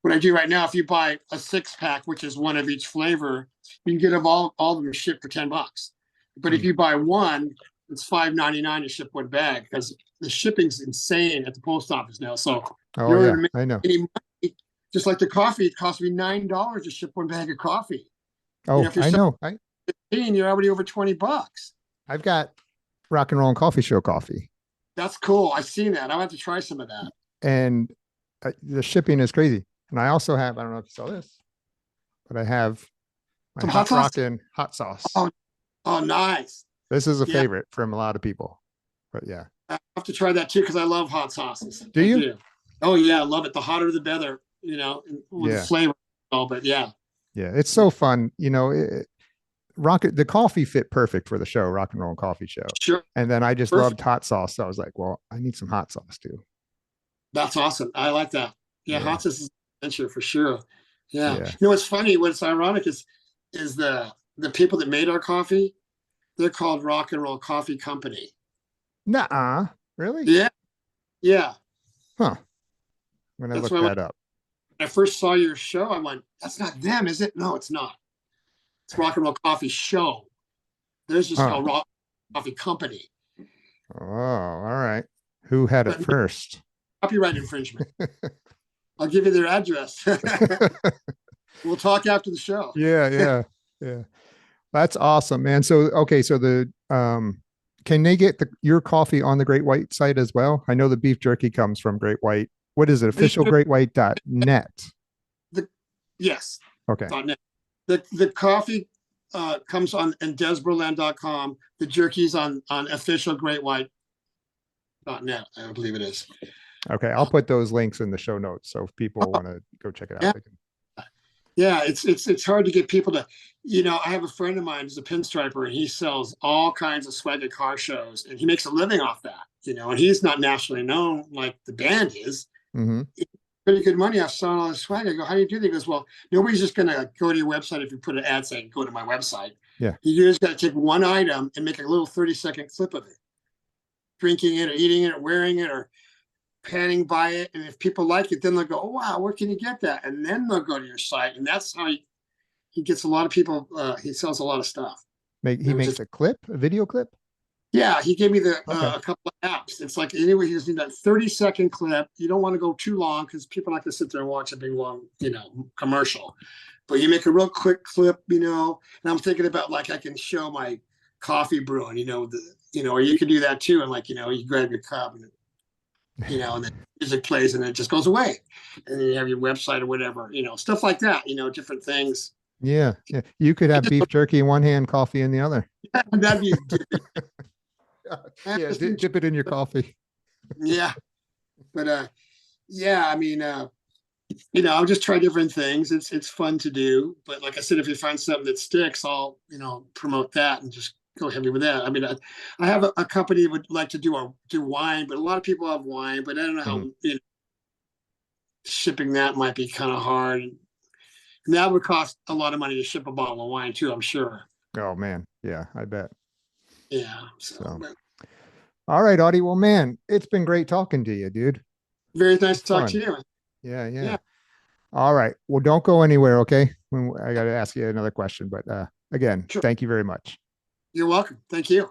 what I do right now, if you buy a 6-pack, which is one of each flavor, you can get them all of them shipped for $10. But if you buy one, it's $5.99 to ship one bag because the shipping's insane at the post office now. So
I know.
Money, just like the coffee, it cost me $9 to ship one bag of coffee.
Oh, I know.
15, you're already over $20.
I've got Rock and Roll and Coffee Show coffee.
That's cool. I've seen that. I want to try some of that.
And the shipping is crazy. And I also have, I don't know if you saw this, but I have my
some
hot rockin' hot sauce.
Oh, nice.
This is a favorite from a lot of people. But yeah.
I have to try that too because I love hot sauces.
Do you?
Oh yeah, I love it. The hotter the better, with the flavor. But yeah.
Yeah, it's so fun. The coffee fit perfect for the show, Rock and Roll and Coffee Show.
Sure.
And then I just loved hot sauce. So I was like, well, I need some hot sauce too.
That's awesome. I like that. Yeah. Hot sauce is an adventure for sure. Yeah. What's funny, what's ironic is the people that made our coffee, they're called Rock and Roll Coffee Company.
Nuh-uh. Really?
Yeah. Yeah.
Huh. I'm going to look that up.
When I first saw your show, I went, that's not them, is it? No, it's not. It's Rock and Roll Coffee Show. There's just a Rock Coffee Company.
Oh, all right. Who had it first?
Copyright infringement. I'll give you their address. We'll talk after the show.
Yeah. That's awesome, man. So, okay. So can they get your coffee on the Great White site as well? I know the beef jerky comes from Great White. What is it? Officialgreatwhite.net.
Yes.
Okay.
.net. The coffee comes on Desbroland.com. The jerky's on officialgreatwhite.net. I believe it is.
Okay, I'll put those links in the show notes so if people want to go check it out. They can.
Yeah, it's hard to get people to, I have a friend of mine who's a pinstriper and he sells all kinds of swag at car shows and he makes a living off that, and he's not nationally known like the band is.
Mm-hmm.
Pretty good money off selling all this swag. I go, how do you do that? He goes, well, nobody's just going to go to your website if you put an ad saying, go to my website.
Yeah.
You just got to take one item and make a little 30-second clip of it, drinking it or eating it or wearing it or panning by it. And if people like it, then they'll go, oh, wow, where can you get that? And then they'll go to your site. And that's how he gets a lot of people. He sells a lot of stuff.
He makes a video clip.
Yeah, he gave me
Okay.
a couple of apps. It's like anyway, he just need that 30-second clip. You don't want to go too long because people like to sit there and watch a big long, commercial. But you make a real quick clip, and I'm thinking about like I can show my coffee brewing, or you can do that too. And like, you grab your cup and and then music plays and it just goes away. And then you have your website or whatever, stuff like that, different things.
Yeah. Yeah. You could have beef jerky in one hand, coffee in the other.
That'd be
Yeah, dip it in your coffee.
Yeah. But yeah, I mean, I'll just try different things. It's fun to do. But like I said, if you find something that sticks, I'll, promote that and just go heavy with that. I mean, I have a company that would like to do wine, but a lot of people have wine, but I don't know how, shipping that might be kind of hard. And that would cost a lot of money to ship a bottle of wine too, I'm sure.
Oh man. Yeah, I bet.
Yeah. So.
All right, Audie. Well, man, it's been great talking to you, dude.
Very nice to talk to you.
Yeah. All right. Well, don't go anywhere, okay? I got to ask you another question, but again,
Sure.
Thank you very much.
You're welcome. Thank you.